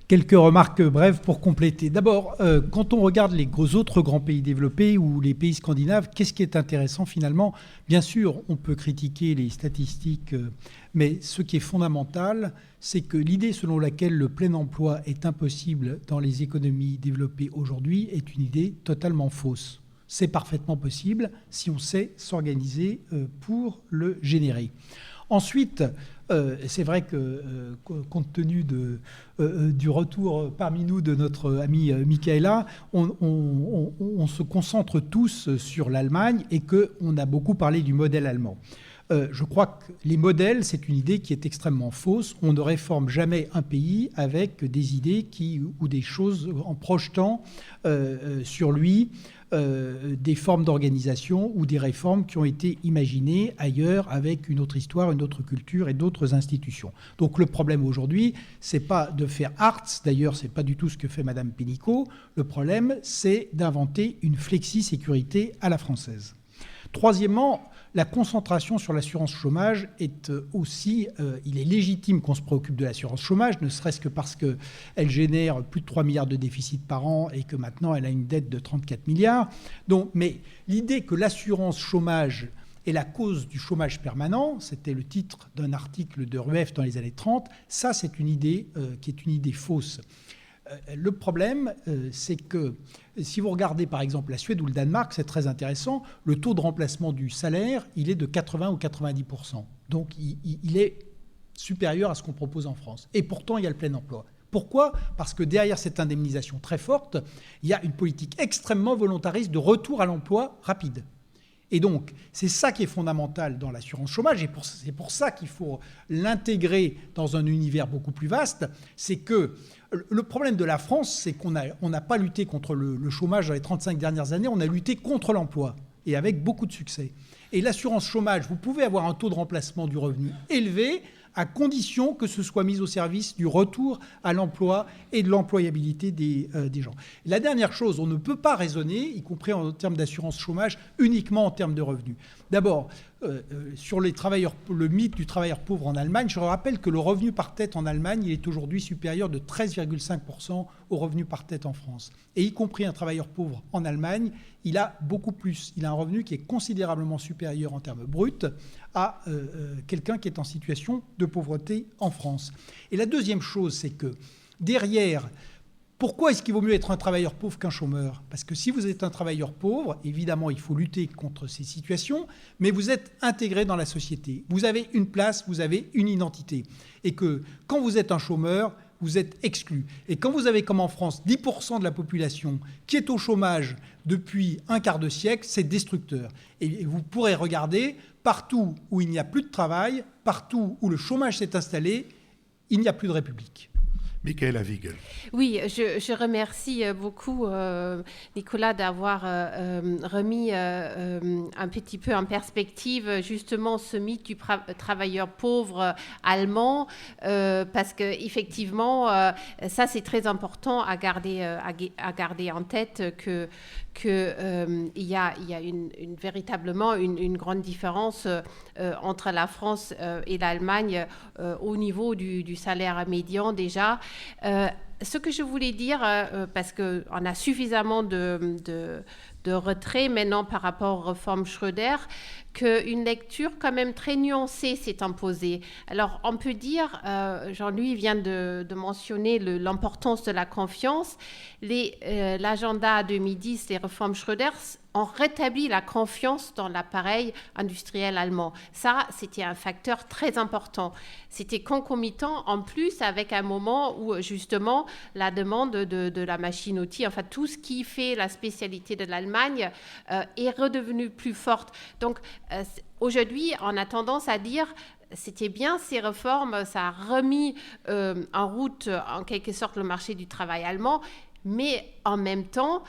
Quelques remarques brèves pour compléter. D'abord, quand on regarde les autres grands pays développés ou les pays scandinaves, qu'est-ce qui est intéressant finalement ? Bien sûr, on peut critiquer les statistiques, mais ce qui est fondamental, c'est que l'idée selon laquelle le plein emploi est impossible dans les économies développées aujourd'hui est une idée totalement fausse. C'est parfaitement possible si on sait s'organiser pour le générer. Ensuite, c'est vrai que compte tenu du retour parmi nous de notre amie Michaela, on se concentre tous sur l'Allemagne et qu'on a beaucoup parlé du modèle allemand. Je crois que les modèles, c'est une idée qui est extrêmement fausse. On ne réforme jamais un pays avec des idées ou des choses en projetant sur lui des formes d'organisation ou des réformes qui ont été imaginées ailleurs avec une autre histoire, une autre culture et d'autres institutions. Donc le problème aujourd'hui, c'est pas de faire Hartz, d'ailleurs c'est pas du tout ce que fait Madame Pénicaud. Le problème, c'est d'inventer une flexi-sécurité à la française. Troisièmement, la concentration sur l'assurance chômage est aussi... il est légitime qu'on se préoccupe de l'assurance chômage, ne serait-ce que parce qu'elle génère plus de 3 milliards de déficit par an et que maintenant elle a une dette de 34 milliards. Donc, mais l'idée que l'assurance chômage est la cause du chômage permanent, c'était le titre d'un article de Rueff dans les années 30, ça c'est une idée qui est une idée fausse. Le problème, c'est que si vous regardez par exemple la Suède ou le Danemark, c'est très intéressant, le taux de remplacement du salaire, il est de 80 ou 90%. Donc il est supérieur à ce qu'on propose en France. Et pourtant, il y a le plein emploi. Pourquoi ? Parce que derrière cette indemnisation très forte, il y a une politique extrêmement volontariste de retour à l'emploi rapide. Et donc, c'est ça qui est fondamental dans l'assurance chômage, et c'est pour ça qu'il faut l'intégrer dans un univers beaucoup plus vaste. C'est que le problème de la France, c'est qu'on n'a pas lutté contre le chômage dans les 35 dernières années, on a lutté contre l'emploi, et avec beaucoup de succès. Et l'assurance chômage, vous pouvez avoir un taux de remplacement du revenu élevé, à condition que ce soit mis au service du retour à l'emploi et de l'employabilité des gens. La dernière chose, on ne peut pas raisonner, y compris en termes d'assurance chômage, uniquement en termes de revenus. D'abord, sur le mythe du travailleur pauvre en Allemagne, je rappelle que le revenu par tête en Allemagne, il est aujourd'hui supérieur de 13,5% au revenu par tête en France. Et y compris un travailleur pauvre en Allemagne, il a beaucoup plus. Il a un revenu qui est considérablement supérieur en termes bruts à quelqu'un qui est en situation de pauvreté en France. Et la deuxième chose, c'est que derrière... Pourquoi est-ce qu'il vaut mieux être un travailleur pauvre qu'un chômeur ? Parce que si vous êtes un travailleur pauvre, évidemment, il faut lutter contre ces situations, mais vous êtes intégré dans la société. Vous avez une place, vous avez une identité. Et que quand vous êtes un chômeur, vous êtes exclu. Et quand vous avez, comme en France, 10% de la population qui est au chômage depuis un quart de siècle, c'est destructeur. Et vous pourrez regarder, partout où il n'y a plus de travail, partout où le chômage s'est installé, il n'y a plus de République. Michaela Wiegel. Oui, je remercie beaucoup Nicolas d'avoir remis un petit peu en perspective justement ce mythe du travailleur pauvre allemand, parce qu'effectivement, ça c'est très important à garder en tête qu'il y a véritablement une grande différence entre la France et l'Allemagne au niveau du salaire médian déjà. Ce que je voulais dire, parce qu'on a suffisamment de retrait maintenant par rapport aux réformes Schröder, qu'une lecture quand même très nuancée s'est imposée. Alors on peut dire, Jean-Louis vient de mentionner l'importance de la confiance. L'agenda 2010, les réformes Schröder, ont rétabli la confiance dans l'appareil industriel allemand. Ça, c'était un facteur très important. C'était concomitant en plus avec un moment où justement la demande de la machine-outil, enfin tout ce qui fait la spécialité de l'Allemagne est redevenu plus forte. Donc aujourd'hui, on a tendance à dire c'était bien ces réformes, ça a remis en route en quelque sorte le marché du travail allemand, mais en même temps,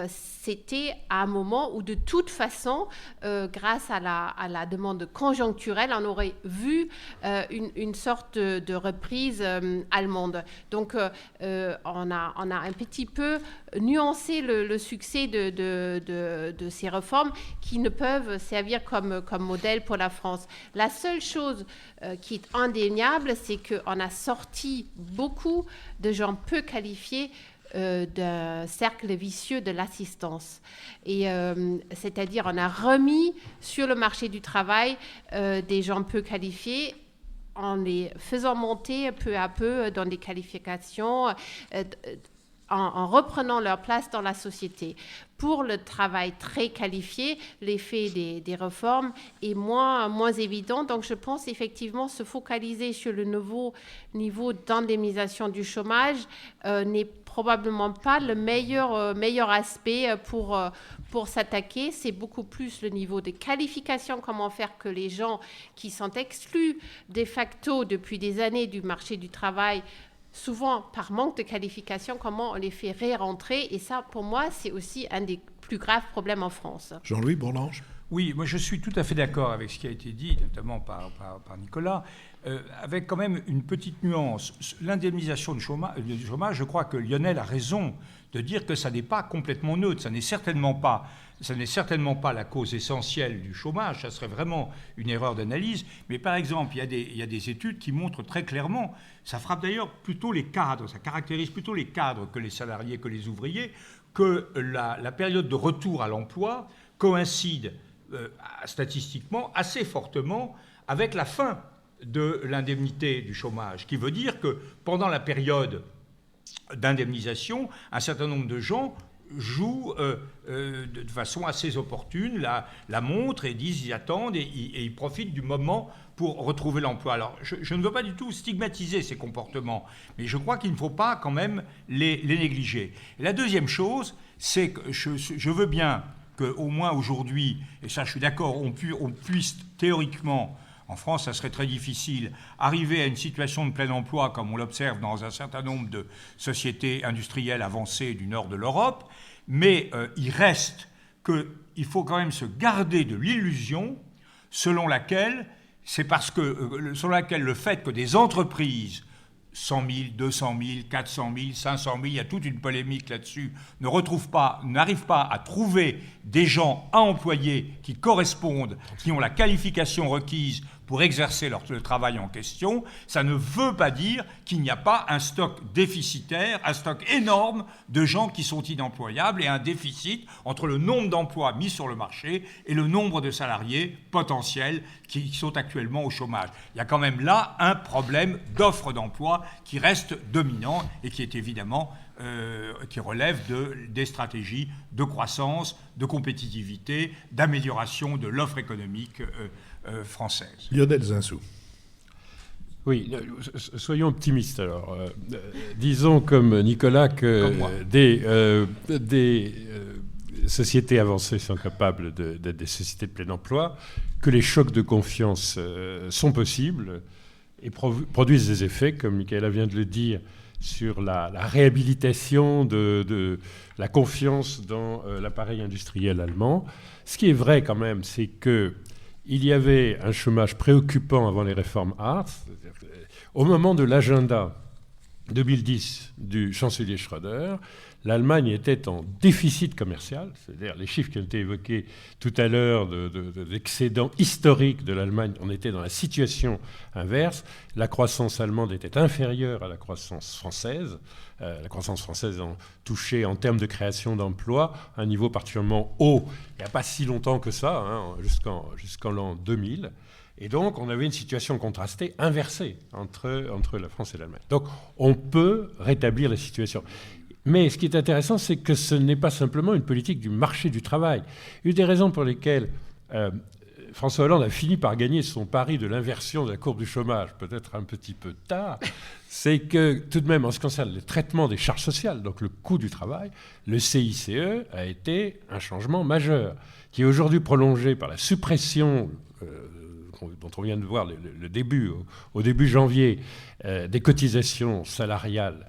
c'était à un moment où de toute façon, grâce à la demande conjoncturelle, on aurait vu une sorte de reprise allemande. Donc on a un petit peu nuancé le succès de ces réformes qui ne peuvent servir comme modèle pour la France. La seule chose qui est indéniable, c'est qu'on a sorti beaucoup de gens peu qualifiés d'un cercle vicieux de l'assistance. Et c'est-à-dire on a remis sur le marché du travail des gens peu qualifiés en les faisant monter peu à peu dans des qualifications, en reprenant leur place dans la société. Pour le travail très qualifié, l'effet des réformes est moins évident. Donc, je pense effectivement se focaliser sur le nouveau niveau d'indemnisation du chômage n'est probablement pas le meilleur aspect pour s'attaquer. C'est beaucoup plus le niveau de qualification, comment faire que les gens qui sont exclus de facto depuis des années du marché du travail, souvent par manque de qualification, comment on les fait réentrer. Et ça, pour moi, c'est aussi un des plus graves problèmes en France. Jean-Louis Bourlange. Oui, moi je suis tout à fait d'accord avec ce qui a été dit, notamment par Nicolas, avec quand même une petite nuance. L'indemnisation du chômage, je crois que Lionel a raison de dire que ça n'est pas complètement neutre, ça n'est certainement pas la cause essentielle du chômage, ça serait vraiment une erreur d'analyse. Mais par exemple, il y a des études qui montrent très clairement, ça frappe d'ailleurs plutôt les cadres, ça caractérise plutôt les cadres que les salariés, que les ouvriers, que la période de retour à l'emploi coïncide statistiquement assez fortement avec la fin de l'indemnité du chômage, qui veut dire que pendant la période d'indemnisation, un certain nombre de gens jouent de façon assez opportune la montre et disent ils attendent et ils profitent du moment pour retrouver l'emploi. Alors, je ne veux pas du tout stigmatiser ces comportements, mais je crois qu'il ne faut pas quand même les négliger. Et la deuxième chose, c'est que je veux bien qu'au moins aujourd'hui, et ça je suis d'accord, on puisse théoriquement, en France ça serait très difficile, arriver à une situation de plein emploi comme on l'observe dans un certain nombre de sociétés industrielles avancées du nord de l'Europe, mais il reste qu'il faut quand même se garder de l'illusion selon laquelle le fait que des entreprises 100 000, 200 000, 400 000, 500 000, il y a toute une polémique là-dessus, n'arrivent pas à trouver des gens à employer qui correspondent, qui ont la qualification requise pour exercer le travail en question, ça ne veut pas dire qu'il n'y a pas un stock déficitaire, un stock énorme de gens qui sont inemployables et un déficit entre le nombre d'emplois mis sur le marché et le nombre de salariés potentiels qui sont actuellement au chômage. Il y a quand même là un problème d'offre d'emploi qui reste dominant et qui est évidemment qui relève des stratégies de croissance, de compétitivité, d'amélioration de l'offre économique française. Lionel Zinsou. Oui, soyons optimistes alors. Disons comme Nicolas que des sociétés avancées sont capables d'être des sociétés de plein emploi, que les chocs de confiance sont possibles et produisent des effets, comme Michaela vient de le dire, sur la réhabilitation de la confiance dans l'appareil industriel allemand. Ce qui est vrai quand même, c'est qu'il y avait un chômage préoccupant avant les réformes Hartz. Au moment de l'agenda 2010 du chancelier Schröder, l'Allemagne était en déficit commercial, c'est-à-dire les chiffres qui ont été évoqués tout à l'heure de l'excédent historique de l'Allemagne, on était dans la situation inverse. La croissance allemande était inférieure à la croissance française. La croissance française en touchait en termes de création d'emplois un niveau particulièrement haut, il n'y a pas si longtemps que ça, jusqu'en l'an 2000. Et donc, on avait une situation contrastée, inversée entre la France et l'Allemagne. Donc, on peut rétablir la situation. Mais ce qui est intéressant, c'est que ce n'est pas simplement une politique du marché du travail. Une des raisons pour lesquelles François Hollande a fini par gagner son pari de l'inversion de la courbe du chômage, peut-être un petit peu tard, c'est que tout de même, en ce qui concerne le traitement des charges sociales, donc le coût du travail, le CICE a été un changement majeur, qui est aujourd'hui prolongé par la suppression dont on vient de voir le début, au début janvier, des cotisations salariales,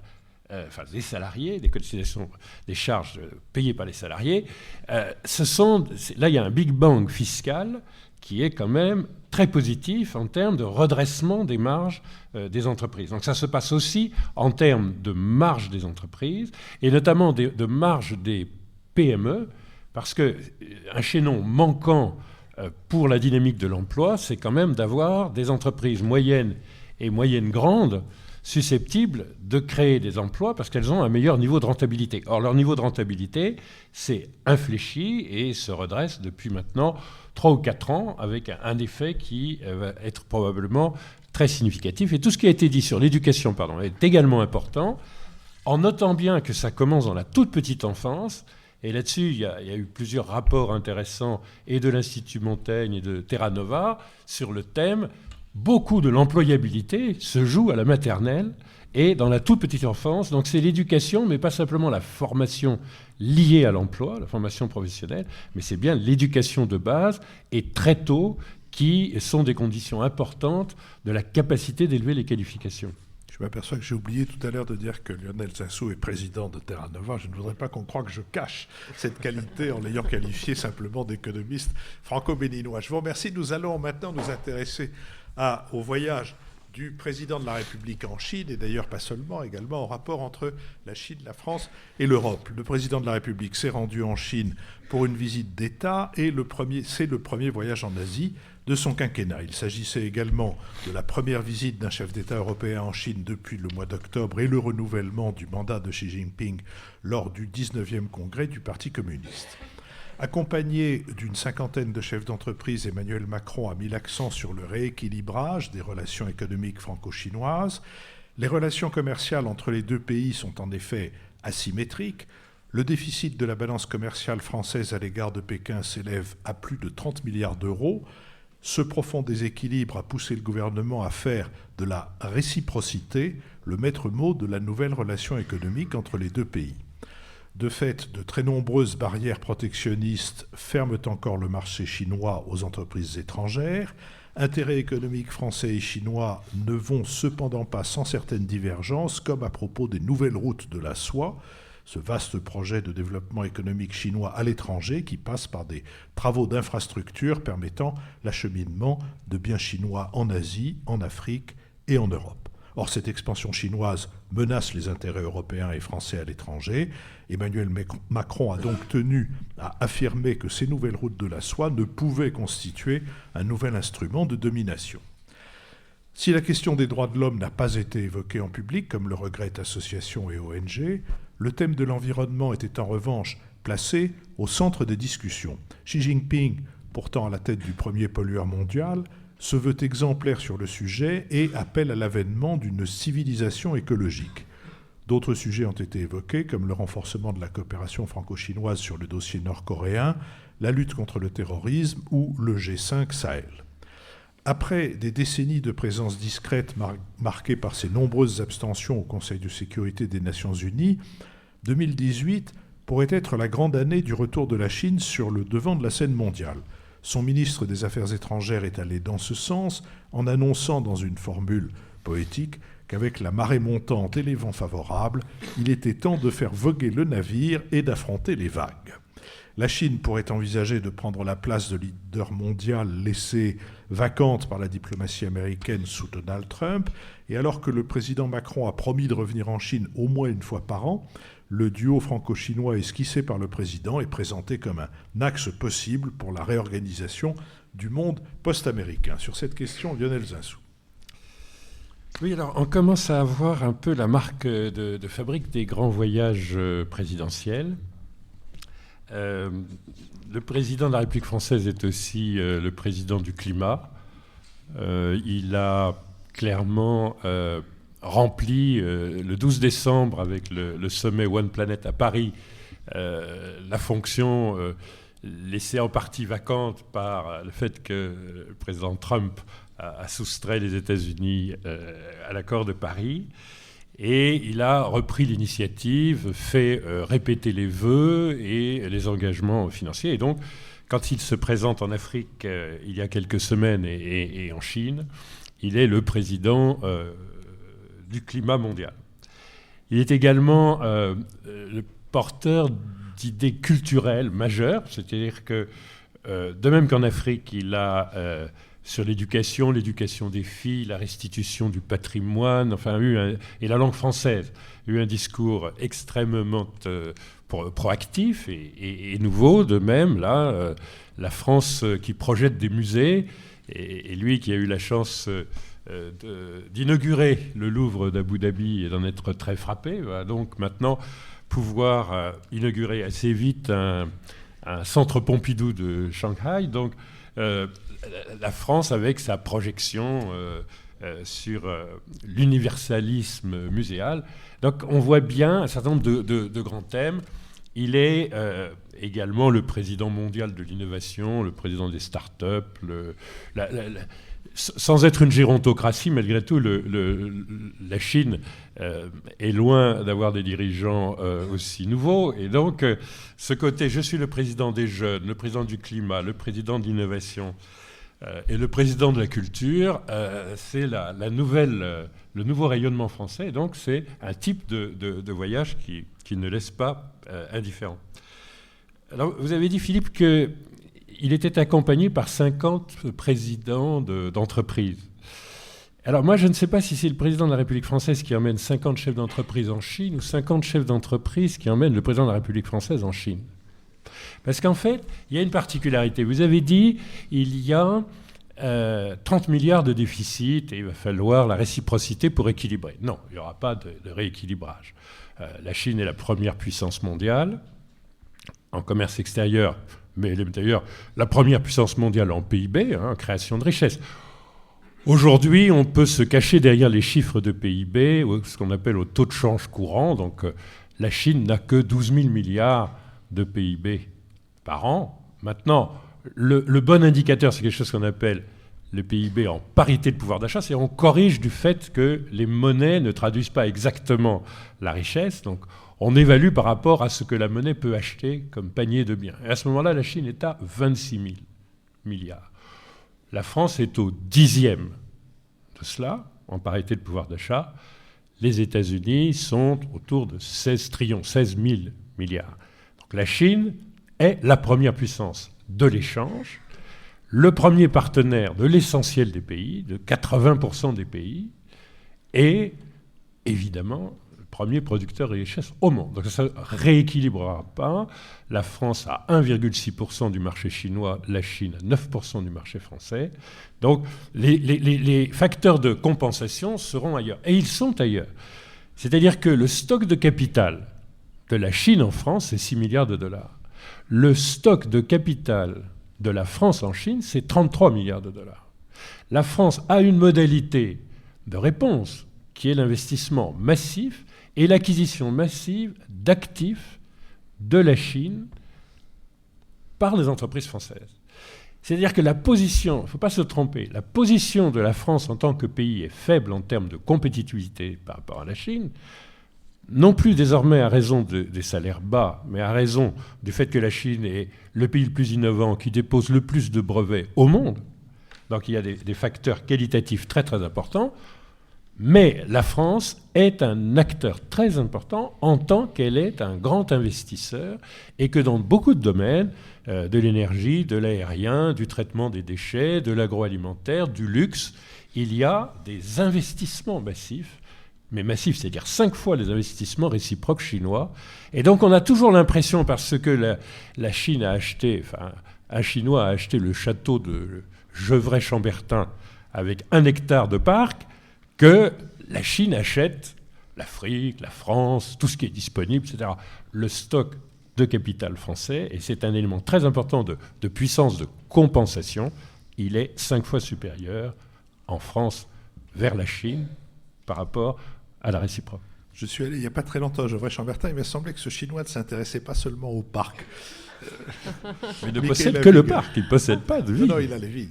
des salariés, des cotisations, des charges payées par les salariés. Là, il y a un big bang fiscal qui est quand même très positif en termes de redressement des marges des entreprises. Donc ça se passe aussi en termes de marge des entreprises, et notamment de marge des PME, parce qu'un chaînon manquant pour la dynamique de l'emploi, c'est quand même d'avoir des entreprises moyennes et moyennes grandes susceptibles de créer des emplois parce qu'elles ont un meilleur niveau de rentabilité. Or, leur niveau de rentabilité, c'est infléchi et se redresse depuis maintenant 3 ou 4 ans avec un effet qui va être probablement très significatif. Et tout ce qui a été dit sur l'éducation, est également important, en notant bien que ça commence dans la toute petite enfance. Et là-dessus, il y a eu plusieurs rapports intéressants et de l'Institut Montaigne et de Terra Nova sur le thème. Beaucoup de l'employabilité se joue à la maternelle et dans la toute petite enfance. Donc c'est l'éducation, mais pas simplement la formation liée à l'emploi, la formation professionnelle, mais c'est bien l'éducation de base et très tôt qui sont des conditions importantes de la capacité d'élever les qualifications. Je m'aperçois que j'ai oublié tout à l'heure de dire que Lionel Zinsou est président de Terra Nova. Je ne voudrais pas qu'on croie que je cache cette qualité en l'ayant qualifié simplement d'économiste franco-béninois. Je vous remercie. Nous allons maintenant nous intéresser au voyage du président de la République en Chine, et d'ailleurs pas seulement, également au rapport entre la Chine, la France et l'Europe. Le président de la République s'est rendu en Chine pour une visite d'État, et c'est le premier voyage en Asie de son quinquennat. Il s'agissait également de la première visite d'un chef d'État européen en Chine depuis le mois d'octobre et le renouvellement du mandat de Xi Jinping lors du 19e congrès du Parti communiste. Accompagné d'une cinquantaine de chefs d'entreprise, Emmanuel Macron a mis l'accent sur le rééquilibrage des relations économiques franco-chinoises. Les relations commerciales entre les deux pays sont en effet asymétriques. Le déficit de la balance commerciale française à l'égard de Pékin s'élève à plus de 30 milliards d'euros. Ce profond déséquilibre a poussé le gouvernement à faire de la réciprocité le maître mot de la nouvelle relation économique entre les deux pays. De fait, de très nombreuses barrières protectionnistes ferment encore le marché chinois aux entreprises étrangères. Intérêts économiques français et chinois ne vont cependant pas sans certaines divergences, comme à propos des nouvelles routes de la soie, ce vaste projet de développement économique chinois à l'étranger qui passe par des travaux d'infrastructure permettant l'acheminement de biens chinois en Asie, en Afrique et en Europe. Or, cette expansion chinoise menace les intérêts européens et français à l'étranger. Emmanuel Macron a donc tenu à affirmer que ces nouvelles routes de la soie ne pouvaient constituer un nouvel instrument de domination. Si la question des droits de l'homme n'a pas été évoquée en public, comme le regrettent associations et ONG, le thème de l'environnement était en revanche placé au centre des discussions. Xi Jinping, pourtant à la tête du premier pollueur mondial, se veut exemplaire sur le sujet et appelle à l'avènement d'une civilisation écologique. D'autres sujets ont été évoqués, comme le renforcement de la coopération franco-chinoise sur le dossier nord-coréen, la lutte contre le terrorisme ou le G5 Sahel. Après des décennies de présence discrète marquées par ses nombreuses abstentions au Conseil de sécurité des Nations Unies, 2018 pourrait être la grande année du retour de la Chine sur le devant de la scène mondiale. Son ministre des Affaires étrangères est allé dans ce sens en annonçant dans une formule poétique qu'avec la marée montante et les vents favorables, il était temps de faire voguer le navire et d'affronter les vagues. La Chine pourrait envisager de prendre la place de leader mondial laissée vacante par la diplomatie américaine sous Donald Trump, et alors que le président Macron a promis de revenir en Chine au moins une fois par an, le duo franco-chinois esquissé par le président est présenté comme un axe possible pour la réorganisation du monde post-américain. Sur cette question, Lionel Zinsou. Oui, alors on commence à avoir un peu la marque de fabrique des grands voyages présidentiels. Le président de la République française est aussi le président du climat. Il a clairement rempli le 12 décembre avec le sommet One Planet à Paris la fonction laissée en partie vacante par le fait que le président Trump a soustrait les États-Unis à l'accord de Paris. Et il a repris l'initiative, fait répéter les vœux et les engagements financiers. Et donc, quand il se présente en Afrique il y a quelques semaines et en Chine, il est le président du climat mondial. Il est également le porteur d'idées culturelles majeures, c'est-à-dire que, de même qu'en Afrique, il a... sur l'éducation des filles, la restitution du patrimoine, enfin, et la langue française, eu un discours extrêmement proactif et nouveau. De même, là, la France qui projette des musées, et lui qui a eu la chance d'inaugurer le Louvre d'Abu Dhabi et d'en être très frappé, va donc maintenant pouvoir inaugurer assez vite un centre Pompidou de Shanghai. Donc, la France avec sa projection sur l'universalisme muséal. Donc on voit bien un certain nombre de grands thèmes. Il est également le président mondial de l'innovation, le président des start-up, sans être une gérontocratie, malgré tout, la Chine est loin d'avoir des dirigeants aussi nouveaux. Et donc, ce côté, je suis le président des jeunes, le président du climat, le président de l'innovation, Et le président de la culture, c'est le nouveau rayonnement français. Donc c'est un type de voyage qui ne laisse pas indifférent. Alors, vous avez dit, Philippe, qu'il était accompagné par 50 présidents d'entreprises. Alors moi, je ne sais pas si c'est le président de la République française qui emmène 50 chefs d'entreprise en Chine ou 50 chefs d'entreprise qui emmènent le président de la République française en Chine. Parce qu'en fait, il y a une particularité. Vous avez dit, il y a 30 milliards de déficit et il va falloir la réciprocité pour équilibrer. Non, il n'y aura pas de rééquilibrage. La Chine est la première puissance mondiale en commerce extérieur, mais elle est d'ailleurs la première puissance mondiale en PIB, en création de richesse. Aujourd'hui, on peut se cacher derrière les chiffres de PIB, ce qu'on appelle au taux de change courant. Donc, la Chine n'a que 12 000 milliards de PIB par an. Maintenant, le bon indicateur, c'est quelque chose qu'on appelle le PIB en parité de pouvoir d'achat. C'est-à-dire on corrige du fait que les monnaies ne traduisent pas exactement la richesse. Donc, on évalue par rapport à ce que la monnaie peut acheter comme panier de biens. Et à ce moment-là, la Chine est à 26 000 milliards. La France est au 10e de cela, en parité de pouvoir d'achat. Les États-Unis sont autour de 16 000 milliards. Donc la Chine est la première puissance de l'échange, le premier partenaire de l'essentiel des pays, de 80% des pays, et évidemment le premier producteur de richesse au monde. Donc ça ne rééquilibrera pas. La France a 1,6% du marché chinois, la Chine a 9% du marché français. Donc les facteurs de compensation seront ailleurs. Et ils sont ailleurs. C'est-à-dire que le stock de capital de la Chine en France, c'est 6 milliards de dollars. Le stock de capital de la France en Chine, c'est 33 milliards de dollars. La France a une modalité de réponse qui est l'investissement massif et l'acquisition massive d'actifs de la Chine par les entreprises françaises. C'est-à-dire que la position, il ne faut pas se tromper, la position de la France en tant que pays est faible en termes de compétitivité par rapport à la Chine, non plus désormais à raison des salaires bas, mais à raison du fait que la Chine est le pays le plus innovant, qui dépose le plus de brevets au monde. Donc il y a des facteurs qualitatifs très très importants. Mais la France est un acteur très important en tant qu'elle est un grand investisseur et que dans beaucoup de domaines, de l'énergie, de l'aérien, du traitement des déchets, de l'agroalimentaire, du luxe, il y a des investissements massifs, mais massifs, c'est-à-dire 5 fois les investissements réciproques chinois. Et donc on a toujours l'impression, parce que la Chine a acheté, enfin un Chinois a acheté le château de Gevrey-Chambertin avec 1 hectare de parc, que la Chine achète l'Afrique, la France, tout ce qui est disponible, etc. Le stock de capital français, et c'est un élément très important de puissance de compensation, il est 5 fois supérieur en France vers la Chine par rapport à la réciproque. Je suis allé il n'y a pas très longtemps à Gevrey-Chambertin, il m'a semblé que ce Chinois ne s'intéressait pas seulement au parc. Mais il ne possède que le parc, il ne possède pas de ville. Non, il a les villes.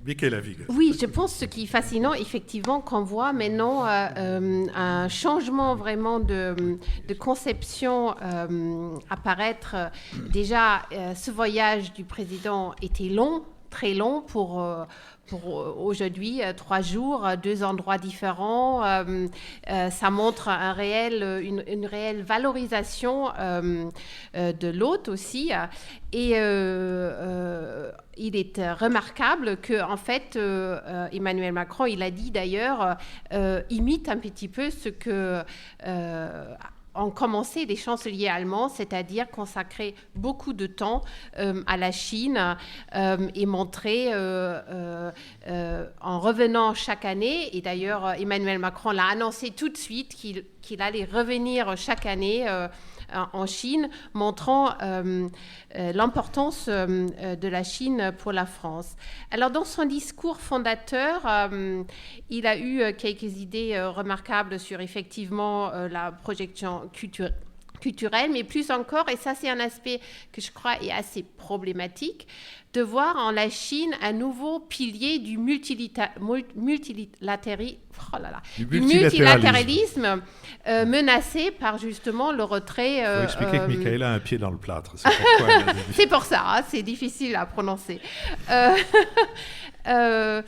Michael Havig. Oui, je pense que ce qui est fascinant, effectivement, qu'on voit maintenant un changement vraiment de conception apparaître. Déjà, ce voyage du président était long, très long pour aujourd'hui, 3 jours, 2 endroits différents. Ça montre une réelle valorisation de l'hôte aussi. Et il est remarquable que, en fait, Emmanuel Macron, il a dit d'ailleurs, imite un petit peu ce que ont commencé les chanceliers allemands, c'est-à-dire consacrer beaucoup de temps à la Chine et montrer en revenant chaque année, et d'ailleurs Emmanuel Macron l'a annoncé tout de suite qu'il allait revenir chaque année en Chine, montrant l'importance de la Chine pour la France. Alors, dans son discours fondateur, il a eu quelques idées remarquables sur, effectivement, la projection culturelle, mais plus encore, et ça c'est un aspect que je crois est assez problématique, de voir en la Chine un nouveau pilier du multilatéralisme menacé par justement le retrait... Il faut expliquer que Michaela a un pied dans le plâtre. C'est pourquoi c'est pour ça, hein, c'est difficile à prononcer. En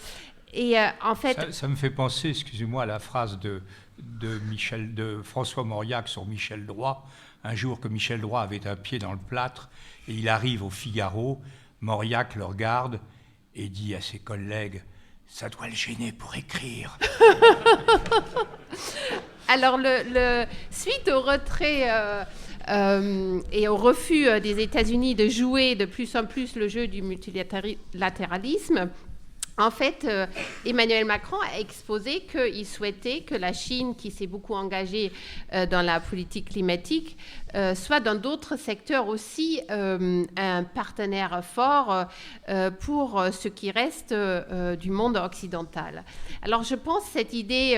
fait... Ça me fait penser, excusez-moi, à la phrase de François Mauriac sur Michel Droit. Un jour que Michel Droit avait un pied dans le plâtre et il arrive au Figaro, Mauriac le regarde et dit à ses collègues « Ça doit le gêner pour écrire ». Alors, suite au retrait et au refus des États-Unis de jouer de plus en plus le jeu du multilatéralisme, en fait, Emmanuel Macron a exposé qu'il souhaitait que la Chine, qui s'est beaucoup engagée dans la politique climatique, soit dans d'autres secteurs aussi un partenaire fort pour ce qui reste du monde occidental. Alors je pense que cette idée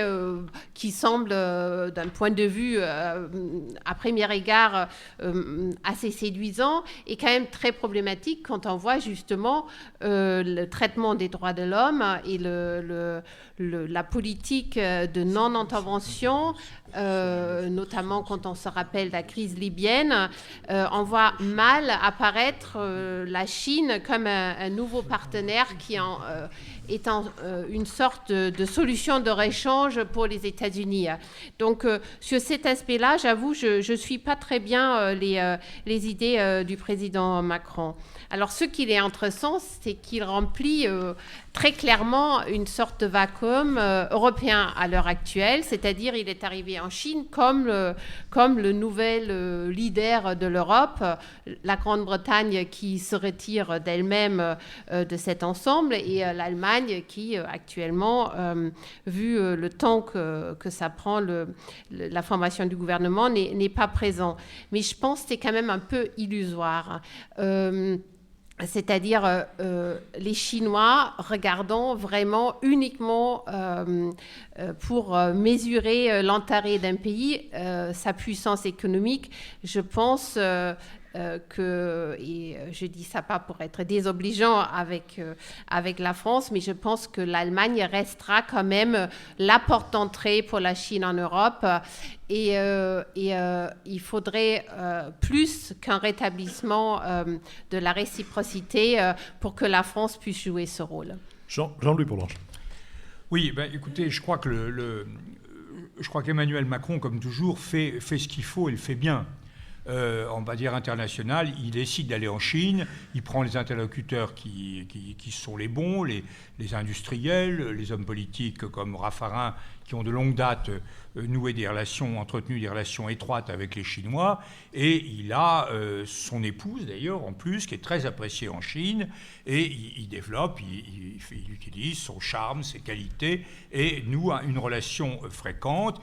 qui semble, d'un point de vue à premier égard assez séduisant, est quand même très problématique quand on voit justement le traitement des droits de l'homme et la politique de non-intervention, notamment quand on se rappelle la crise libyenne, on voit mal apparaître la Chine comme un nouveau partenaire qui est une sorte de solution de réchange pour les États-Unis. Donc, sur cet aspect-là, j'avoue, je ne suis pas très bien les idées du président Macron. Alors, ce qu'il est intéressant, c'est qu'il remplit très clairement une sorte de vacuum européen à l'heure actuelle, c'est-à-dire il est arrivé en Chine comme le nouvel leader de l'Europe, la Grande-Bretagne qui se retire d'elle-même de cet ensemble et l'Allemagne qui actuellement, vu le temps que ça prend la formation du gouvernement, n'est pas présent. Mais je pense que c'est quand même un peu illusoire. C'est-à-dire les Chinois regardant vraiment uniquement pour mesurer l'intérêt d'un pays, sa puissance économique. Je pense et je dis ça pas pour être désobligeant avec la France, mais je pense que l'Allemagne restera quand même la porte d'entrée pour la Chine en Europe. Et il faudrait plus qu'un rétablissement de la réciprocité pour que la France puisse jouer ce rôle. Jean-Louis Bourlanges. Oui, écoutez, je crois qu'Emmanuel Macron, comme toujours, fait ce qu'il faut et le fait bien. En matière internationale, il décide d'aller en Chine, il prend les interlocuteurs qui sont les bons, les industriels, les hommes politiques comme Raffarin, qui ont de longue date entretenu des relations étroites avec les Chinois, et il a son épouse d'ailleurs en plus, qui est très appréciée en Chine, et il développe, il utilise son charme, ses qualités, et noue une relation fréquente.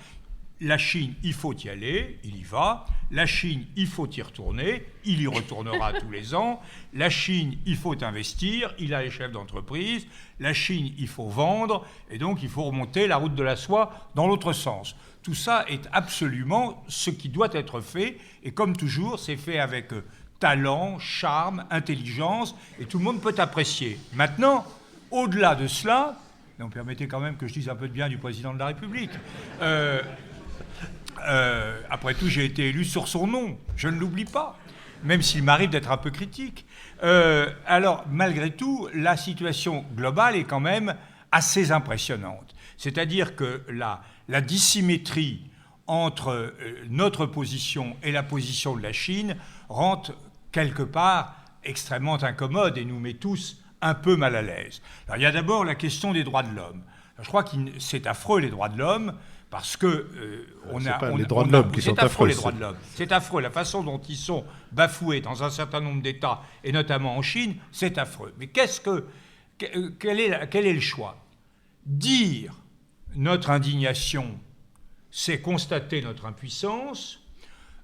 La Chine, il faut y aller, il y va. La Chine, il faut y retourner, il y retournera tous les ans. La Chine, il faut investir, il a les chefs d'entreprise. La Chine, il faut vendre, et donc il faut remonter la route de la soie dans l'autre sens. Tout ça est absolument ce qui doit être fait, et comme toujours, c'est fait avec talent, charme, intelligence, et tout le monde peut apprécier. Maintenant, au-delà de cela, donc permettez quand même que je dise un peu de bien du président de la République. Après tout, j'ai été élu sur son nom, je ne l'oublie pas, même s'il m'arrive d'être un peu critique. Alors, malgré tout, la situation globale est quand même assez impressionnante. C'est-à-dire que la dissymétrie entre notre position et la position de la Chine rend quelque part extrêmement incommode et nous met tous un peu mal à l'aise. Alors, il y a d'abord la question des droits de l'homme. Je crois que c'est affreux, les droits de l'homme, parce que les droits de l'homme qui sont affreux. Les droits de l'homme. C'est affreux. La façon dont ils sont bafoués dans un certain nombre d'États, et notamment en Chine, c'est affreux. Mais quel est le choix ? Dire notre indignation, c'est constater notre impuissance.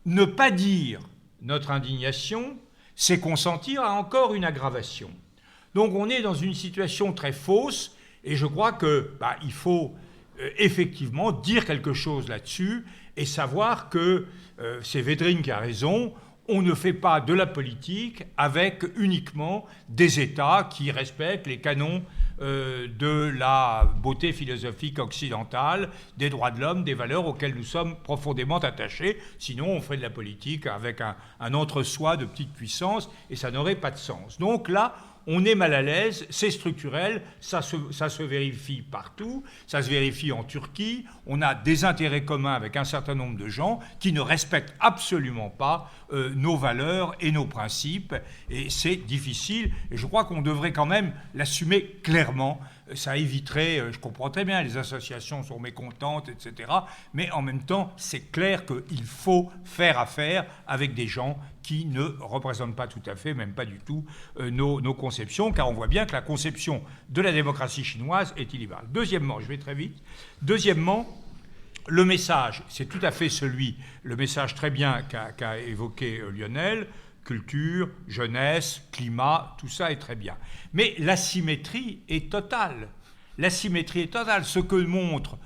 Ne pas dire notre indignation, c'est consentir à encore une aggravation. Donc on est dans une situation très fausse, et je crois qu'il faut effectivement dire quelque chose là-dessus et savoir que c'est Védrine qui a raison. On ne fait pas de la politique avec uniquement des États qui respectent les canons de la beauté philosophique occidentale, des droits de l'homme, des valeurs auxquelles nous sommes profondément attachés. Sinon, on ferait de la politique avec un entre-soi de petite puissance et ça n'aurait pas de sens. Donc là, on est mal à l'aise, c'est structurel, ça se vérifie partout, ça se vérifie en Turquie, on a des intérêts communs avec un certain nombre de gens qui ne respectent absolument pas nos valeurs et nos principes, et c'est difficile, et je crois qu'on devrait quand même l'assumer clairement. Ça éviterait, je comprends très bien, les associations sont mécontentes, etc., mais en même temps, c'est clair qu'il faut faire affaire avec des gens qui ne représentent pas tout à fait, même pas du tout, nos conceptions, car on voit bien que la conception de la démocratie chinoise est illibérale. Deuxièmement, je vais très vite, le message, c'est tout à fait le message très bien qu'a évoqué Lionel, culture, jeunesse, climat, tout ça est très bien. Mais l'asymétrie est totale. L'asymétrie est totale. Ce que montre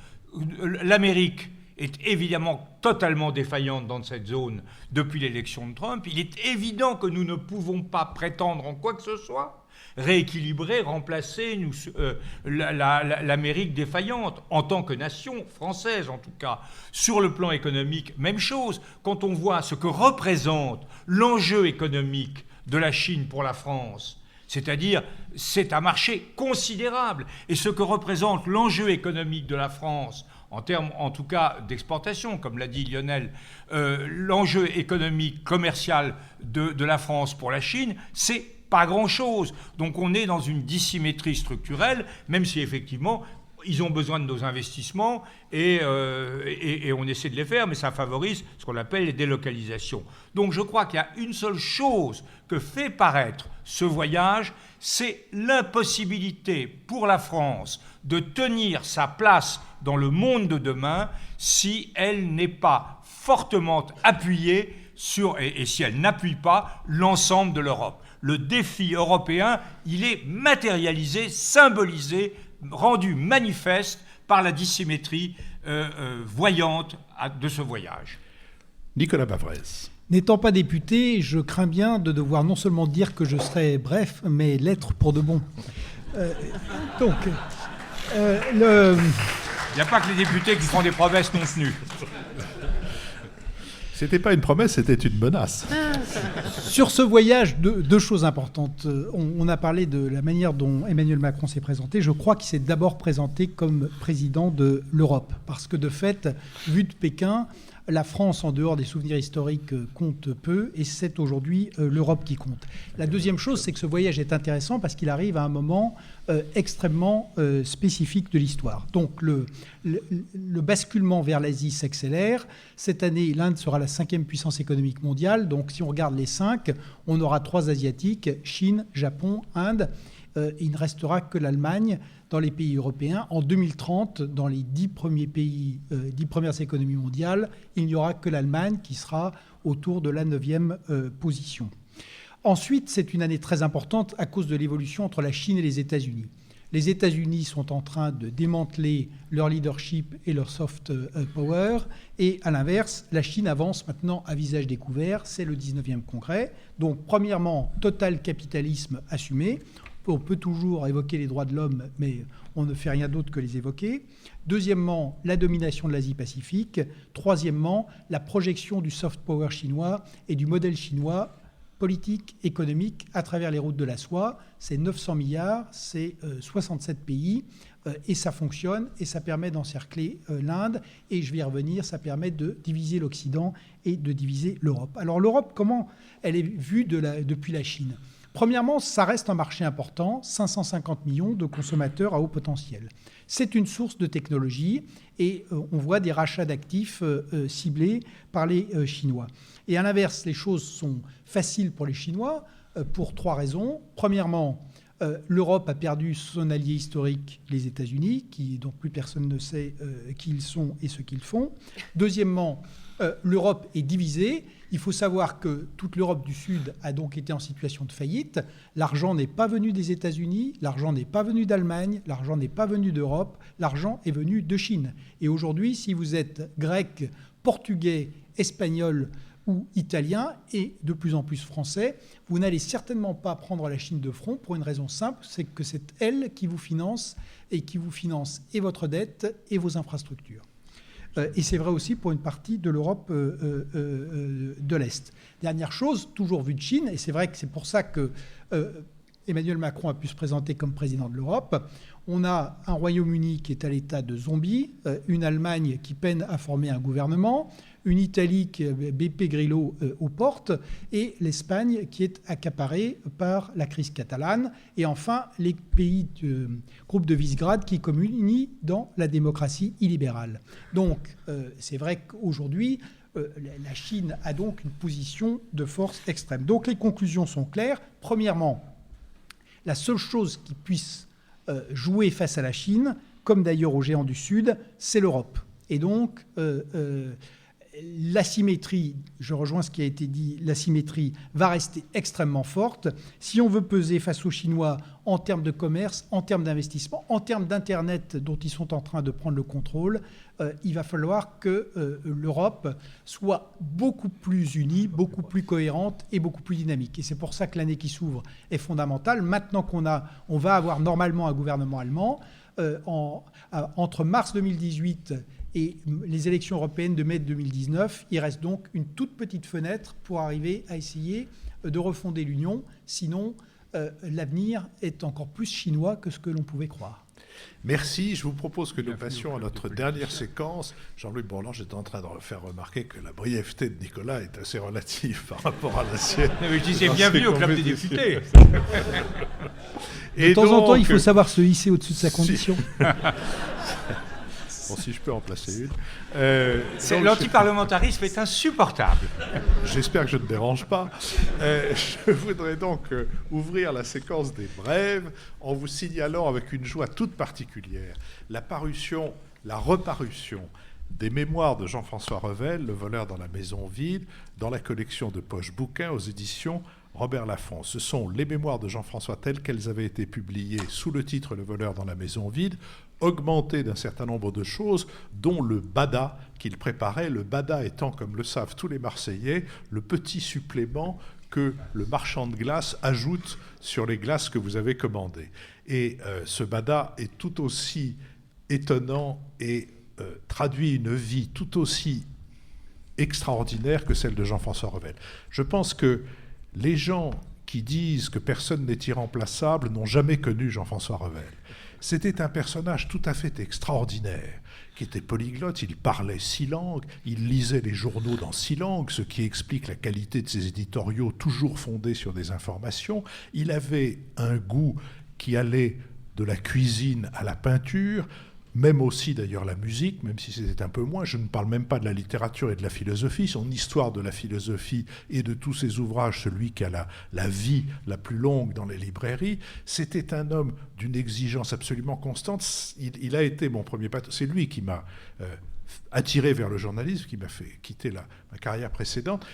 l'Amérique est évidemment totalement défaillante dans cette zone depuis l'élection de Trump. Il est évident que nous ne pouvons pas prétendre en quoi que ce soit rééquilibrer, remplacer l'Amérique défaillante en tant que nation française en tout cas. Sur le plan économique, même chose. Quand on voit ce que représente l'enjeu économique de la Chine pour la France, c'est-à-dire c'est un marché considérable, et ce que représente l'enjeu économique de la France en termes, en tout cas, d'exportation, comme l'a dit Lionel, l'enjeu économique, commercial de la France pour la Chine, c'est pas grand-chose. Donc on est dans une dissymétrie structurelle, même si effectivement ils ont besoin de nos investissements et on essaie de les faire, mais ça favorise ce qu'on appelle les délocalisations. Donc je crois qu'il y a une seule chose que fait paraître ce voyage, c'est l'impossibilité pour la France de tenir sa place dans le monde de demain si elle n'est pas fortement appuyée sur, et si elle n'appuie pas l'ensemble de l'Europe. Le défi européen, il est matérialisé, symbolisé, rendu manifeste par la dissymétrie voyante de ce voyage. Nicolas Bavrez. N'étant pas député, je crains bien de devoir non seulement dire que je serai bref, mais l'être pour de bon. Il n'y a pas que les députés qui font des promesses non tenues. C'était pas une promesse, c'était une menace. Sur ce voyage, deux choses importantes. On a parlé de la manière dont Emmanuel Macron s'est présenté. Je crois qu'il s'est d'abord présenté comme président de l'Europe. Parce que de fait, vu de Pékin, la France, en dehors des souvenirs historiques, compte peu, et c'est aujourd'hui l'Europe qui compte. La deuxième chose, c'est que ce voyage est intéressant parce qu'il arrive à un moment extrêmement spécifique de l'histoire. Donc le basculement vers l'Asie s'accélère. Cette année, l'Inde sera la 5e puissance économique mondiale. Donc si on regarde les 5, on aura 3 Asiatiques, Chine, Japon, Inde. Il ne restera que l'Allemagne dans les pays européens. En 2030, dans les 10 premières économies mondiales, il n'y aura que l'Allemagne qui sera autour de la 9e position. Ensuite, c'est une année très importante à cause de l'évolution entre la Chine et les États-Unis. Les États-Unis sont en train de démanteler leur leadership et leur soft power. Et à l'inverse, la Chine avance maintenant à visage découvert. C'est le 19e congrès. Donc, premièrement, total capitalisme assumé. On peut toujours évoquer les droits de l'homme, mais on ne fait rien d'autre que les évoquer. Deuxièmement, la domination de l'Asie-Pacifique. Troisièmement, la projection du soft power chinois et du modèle chinois politique, économique, à travers les routes de la soie. C'est 900 milliards, c'est 67 pays, et ça fonctionne, et ça permet d'encercler l'Inde. Et je vais y revenir, ça permet de diviser l'Occident et de diviser l'Europe. Alors l'Europe, comment elle est vue depuis la Chine ? Premièrement, ça reste un marché important, 550 millions de consommateurs à haut potentiel. C'est une source de technologie et on voit des rachats d'actifs ciblés par les Chinois. Et à l'inverse, les choses sont faciles pour les Chinois pour 3 raisons. Premièrement, L'Europe a perdu son allié historique, les États-Unis, dont plus personne ne sait qui ils sont et ce qu'ils font. Deuxièmement, l'Europe est divisée. Il faut savoir que toute l'Europe du Sud a donc été en situation de faillite. L'argent n'est pas venu des États-Unis, l'argent n'est pas venu d'Allemagne, l'argent n'est pas venu d'Europe, l'argent est venu de Chine. Et aujourd'hui, si vous êtes grec, portugais, espagnol ou italien, et de plus en plus français, vous n'allez certainement pas prendre la Chine de front pour une raison simple, c'est que c'est elle qui vous finance et votre dette et vos infrastructures. Et c'est vrai aussi pour une partie de l'Europe de l'Est. Dernière chose, toujours vue de Chine, et c'est vrai que c'est pour ça que Emmanuel Macron a pu se présenter comme président de l'Europe. On a un Royaume-Uni qui est à l'état de zombie, une Allemagne qui peine à former un gouvernement, une Italie qui BP Grillo aux portes, et l'Espagne qui est accaparée par la crise catalane, et enfin les pays du groupe de Visegrad qui communient dans la démocratie illibérale. Donc c'est vrai qu'aujourd'hui, la Chine a donc une position de force extrême. Donc les conclusions sont claires. Premièrement, la seule chose qui puisse jouer face à la Chine, comme d'ailleurs aux géants du Sud, c'est l'Europe. Et donc, l'asymétrie, je rejoins ce qui a été dit, l'asymétrie va rester extrêmement forte. Si on veut peser face aux Chinois en termes de commerce, en termes d'investissement, en termes d'Internet dont ils sont en train de prendre le contrôle, il va falloir que l'Europe soit beaucoup plus unie, beaucoup plus cohérente et beaucoup plus dynamique. Et c'est pour ça que l'année qui s'ouvre est fondamentale. Maintenant on va avoir normalement un gouvernement allemand, entre mars 2018 et les élections européennes de mai 2019, il reste donc une toute petite fenêtre pour arriver à essayer de refonder l'Union. Sinon, l'avenir est encore plus chinois que ce que l'on pouvait croire. Merci. Je vous propose que nous passions à notre dernière séquence. Jean-Louis Bourlange j'étais en train de faire remarquer que la brièveté de Nicolas est assez relative par rapport à la sienne. Mais je disais bienvenue au Club des députés. De temps en temps, il faut savoir se hisser au-dessus de sa condition. Bon, si je peux en placer une. L'antiparlementarisme est insupportable. J'espère que je ne dérange pas. Je voudrais donc ouvrir la séquence des brèves en vous signalant avec une joie toute particulière la reparution des mémoires de Jean-François Revel, Le voleur dans la maison vide, dans la collection de Poche Bouquins aux éditions Robert Laffont. Ce sont les mémoires de Jean-François telles qu'elles avaient été publiées sous le titre Le voleur dans la maison vide, augmenté d'un certain nombre de choses, dont le bada qu'il préparait, le bada étant, comme le savent tous les Marseillais, le petit supplément que le marchand de glace ajoute sur les glaces que vous avez commandées. Et ce bada est tout aussi étonnant et traduit une vie tout aussi extraordinaire que celle de Jean-François Revel. Je pense que les gens qui disent que personne n'est irremplaçable n'ont jamais connu Jean-François Revel. C'était un personnage tout à fait extraordinaire, qui était polyglotte, il parlait 6 langues, il lisait les journaux dans 6 langues, ce qui explique la qualité de ses éditoriaux toujours fondés sur des informations. Il avait un goût qui allait de la cuisine à la peinture, même aussi d'ailleurs la musique, même si c'était un peu moins. Je ne parle même pas de la littérature et de la philosophie. Son histoire de la philosophie et de tous ses ouvrages, celui qui a la vie la plus longue dans les librairies, c'était un homme d'une exigence absolument constante. Il a été mon premier patron. C'est lui qui m'a attiré vers le journalisme, qui m'a fait quitter ma carrière précédente.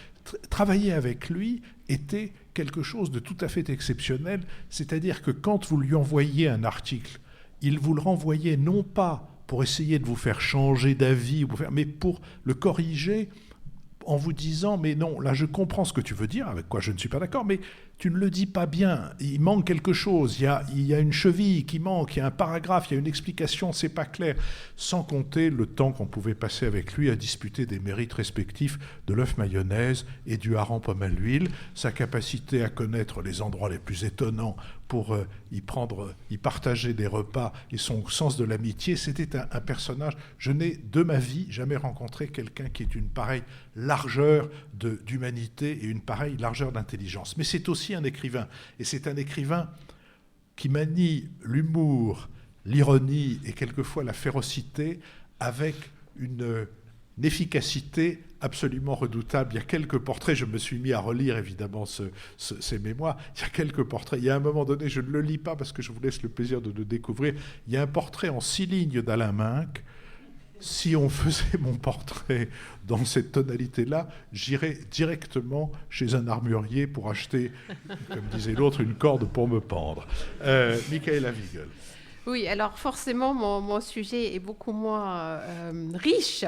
Travailler avec lui était quelque chose de tout à fait exceptionnel, c'est-à-dire que quand vous lui envoyiez un article, il vous le renvoyait non pas pour essayer de vous faire changer d'avis, mais pour le corriger en vous disant « mais non, là je comprends ce que tu veux dire, avec quoi je ne suis pas d'accord, mais tu ne le dis pas bien, il manque quelque chose, il y a une cheville qui manque, il y a un paragraphe, il y a une explication, c'est pas clair », sans compter le temps qu'on pouvait passer avec lui à disputer des mérites respectifs de l'œuf mayonnaise et du hareng pomme à l'huile, sa capacité à connaître les endroits les plus étonnants pour y partager des repas et son sens de l'amitié. C'était un personnage. Je n'ai de ma vie jamais rencontré quelqu'un qui ait une pareille largeur d'humanité et une pareille largeur d'intelligence. Mais c'est aussi un écrivain. Et c'est un écrivain qui manie l'humour, l'ironie et quelquefois la férocité avec une efficacité absolument redoutable. Il y a quelques portraits, je me suis mis à relire évidemment ces mémoires, il y a quelques portraits. Il y a un moment donné, je ne le lis pas parce que je vous laisse le plaisir de le découvrir, il y a un portrait en 6 lignes d'Alain Minc. Si on faisait mon portrait dans cette tonalité-là, j'irais directement chez un armurier pour acheter, comme disait l'autre, une corde pour me pendre. Michaela Wiegel. Oui, alors forcément, mon sujet est beaucoup moins riche,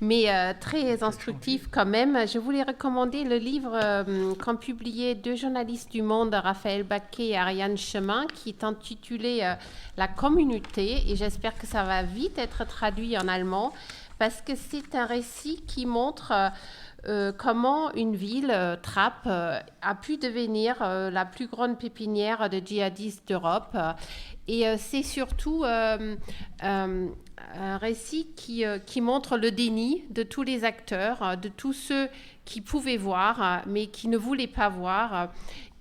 mais très instructif quand même. Je voulais recommander le livre qu'ont publié 2 journalistes du Monde, Raphaël Baquet et Ariane Chemin, qui est intitulé « La communauté », et j'espère que ça va vite être traduit en allemand, parce que c'est un récit qui montre comment une ville, Trappes, a pu devenir la plus grande pépinière de djihadistes d'Europe. Et c'est surtout un récit qui montre le déni de tous les acteurs, de tous ceux qui pouvaient voir, mais qui ne voulaient pas voir.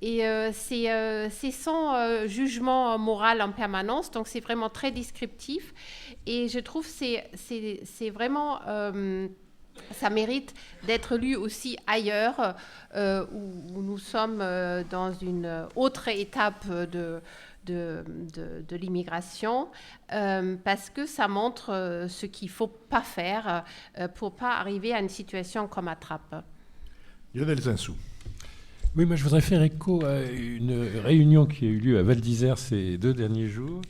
Et c'est sans jugement moral en permanence, donc c'est vraiment très descriptif. Et je trouve que c'est vraiment... ça mérite d'être lu aussi ailleurs, où nous sommes dans une autre étape de l'immigration, parce que ça montre ce qu'il ne faut pas faire pour ne pas arriver à une situation comme à Trappes. Lionel Zinsou. Oui, moi je voudrais faire écho à une réunion qui a eu lieu à Val d'Isère ces 2 derniers jours,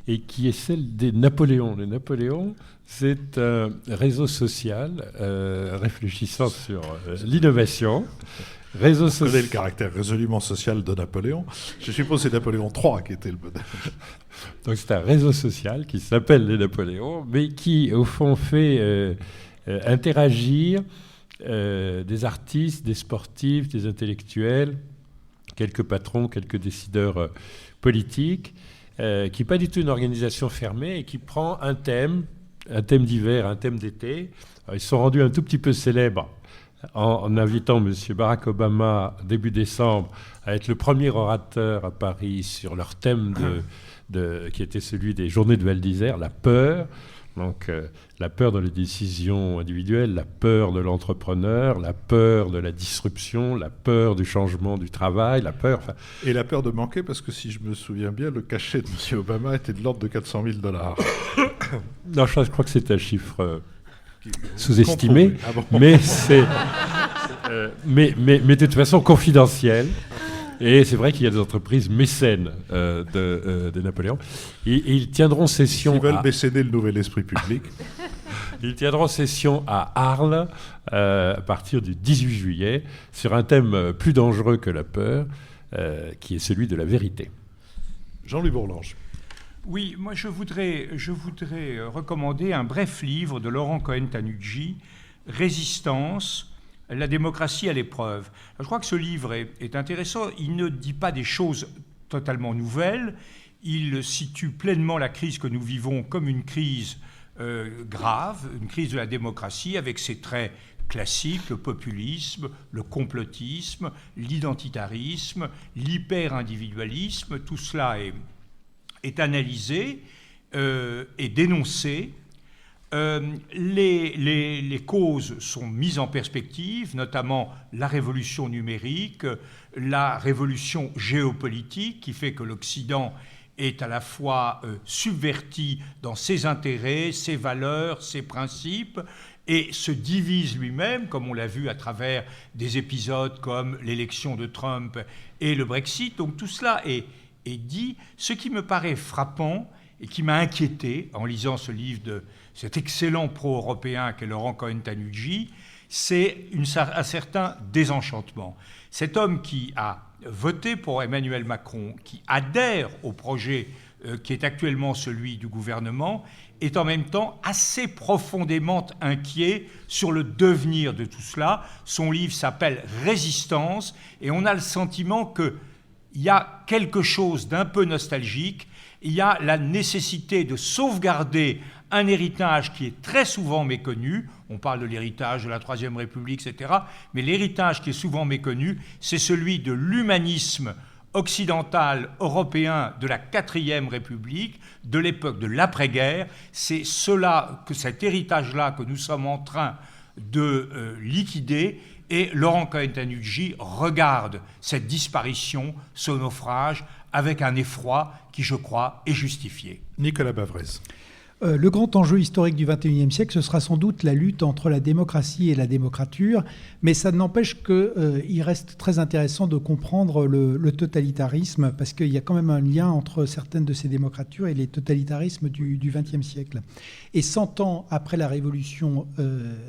et qui est celle des Napoléons. Les Napoléons, c'est un réseau social réfléchissant sur l'innovation. Réseau social. Je connais le caractère résolument social de Napoléon. Je suppose que c'est Napoléon III qui était le modèle. Donc c'est un réseau social qui s'appelle les Napoléons, mais qui, au fond, fait interagir des artistes, des sportifs, des intellectuels, quelques patrons, quelques décideurs politiques, qui n'est pas du tout une organisation fermée et qui prend un thème d'hiver, un thème d'été. Alors, ils sont rendus un tout petit peu célèbres en invitant M. Barack Obama, début décembre, à être le premier orateur à Paris sur leur thème qui était celui des journées de Val d'Isère, la peur. Donc la peur dans les décisions individuelles, la peur de l'entrepreneur, la peur de la disruption, la peur du changement du travail, la peur... Et la peur de manquer, parce que si je me souviens bien, le cachet de M. Obama était de l'ordre de $400 000. Non, je crois que c'est un chiffre sous-estimé, bon. mais de toute façon confidentiel. Et c'est vrai qu'il y a des entreprises mécènes de Napoléon. Et ils tiendront session... Ils veulent mécéner le nouvel esprit public. Ils tiendront session à Arles à partir du 18 juillet sur un thème plus dangereux que la peur, qui est celui de la vérité. Jean-Louis Bourlange. Oui, moi je voudrais recommander un bref livre de Laurent Cohen-Tanucci, « Résistance ». La démocratie à l'épreuve. Je crois que ce livre est intéressant. Il ne dit pas des choses totalement nouvelles. Il situe pleinement la crise que nous vivons comme une crise grave, une crise de la démocratie avec ses traits classiques, le populisme, le complotisme, l'identitarisme, l'hyper-individualisme. Tout cela est analysé et dénoncé. Les causes sont mises en perspective, notamment la révolution numérique, la révolution géopolitique qui fait que l'Occident est à la fois subverti dans ses intérêts, ses valeurs, ses principes, et se divise lui-même, comme on l'a vu à travers des épisodes comme l'élection de Trump et le Brexit. Donc tout cela est dit. Ce qui me paraît frappant et qui m'a inquiété en lisant ce livre de cet excellent pro-européen qu'est Laurent Cohen-Tanucci, c'est un certain désenchantement. Cet homme qui a voté pour Emmanuel Macron, qui adhère au projet qui est actuellement celui du gouvernement, est en même temps assez profondément inquiet sur le devenir de tout cela. Son livre s'appelle « Résistance » et on a le sentiment qu'il y a quelque chose d'un peu nostalgique. Il y a la nécessité de sauvegarder un héritage qui est très souvent méconnu. On parle de l'héritage de la Troisième République, etc. Mais l'héritage qui est souvent méconnu, c'est celui de l'humanisme occidental européen de la Quatrième République, de l'époque de l'après-guerre. C'est cet héritage-là que nous sommes en train de liquider. Et Laurent Cohen-Tanucci regarde cette disparition, ce naufrage, avec un effroi qui, je crois, est justifié. Nicolas Bavrez. Le grand enjeu historique du XXIe siècle, ce sera sans doute la lutte entre la démocratie et la démocrature, mais ça n'empêche qu'il reste très intéressant de comprendre le totalitarisme, parce qu'il y a quand même un lien entre certaines de ces démocratures et les totalitarismes du XXe siècle. Et 100 ans après la révolution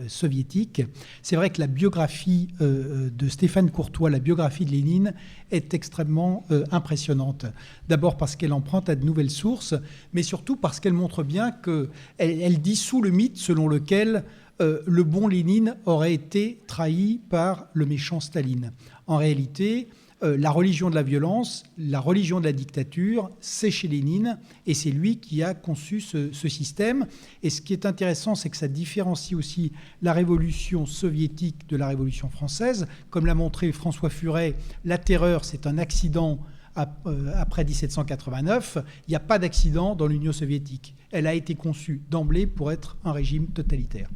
soviétique, c'est vrai que la biographie de Stéphane Courtois, la biographie de Lénine, est extrêmement impressionnante. D'abord parce qu'elle emprunte à de nouvelles sources, mais surtout parce qu'elle montre bien qu'elle dissout le mythe selon lequel le bon Lénine aurait été trahi par le méchant Staline. En réalité, la religion de la violence, la religion de la dictature, c'est chez Lénine, et c'est lui qui a conçu ce système. Et ce qui est intéressant, c'est que ça différencie aussi la révolution soviétique de la révolution française. Comme l'a montré François Furet, la terreur, c'est un accident après 1789. Il n'y a pas d'accident dans l'Union soviétique. Elle a été conçue d'emblée pour être un régime totalitaire.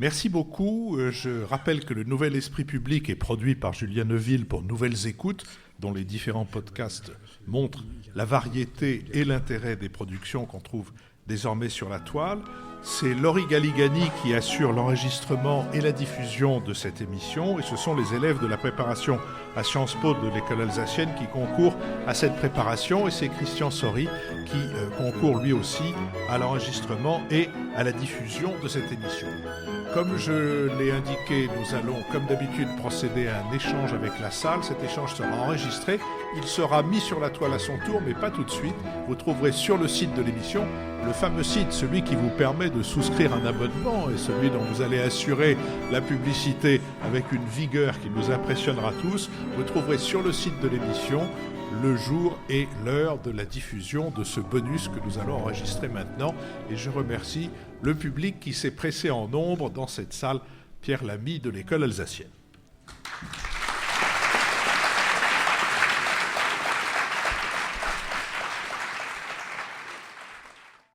Merci beaucoup. Je rappelle que le Nouvel Esprit Public est produit par Julien Neuville pour Nouvelles Écoutes, dont les différents podcasts montrent la variété et l'intérêt des productions qu'on trouve désormais sur la toile. C'est Laurie Galigani qui assure l'enregistrement et la diffusion de cette émission, et ce sont les élèves de la préparation à Sciences Po de l'école alsacienne qui concourent à cette préparation, et c'est Christian Sori qui concourt lui aussi à l'enregistrement et à la diffusion de cette émission. Comme je l'ai indiqué, nous allons, comme d'habitude, procéder à un échange avec la salle. Cet échange sera enregistré. Il sera mis sur la toile à son tour, mais pas tout de suite. Vous trouverez sur le site de l'émission, le fameux site, celui qui vous permet de souscrire un abonnement et celui dont vous allez assurer la publicité avec une vigueur qui nous impressionnera tous. Vous trouverez sur le site de l'émission le jour et l'heure de la diffusion de ce bonus que nous allons enregistrer maintenant. Et je remercie le public qui s'est pressé en nombre dans cette salle Pierre Lamy de l'école alsacienne.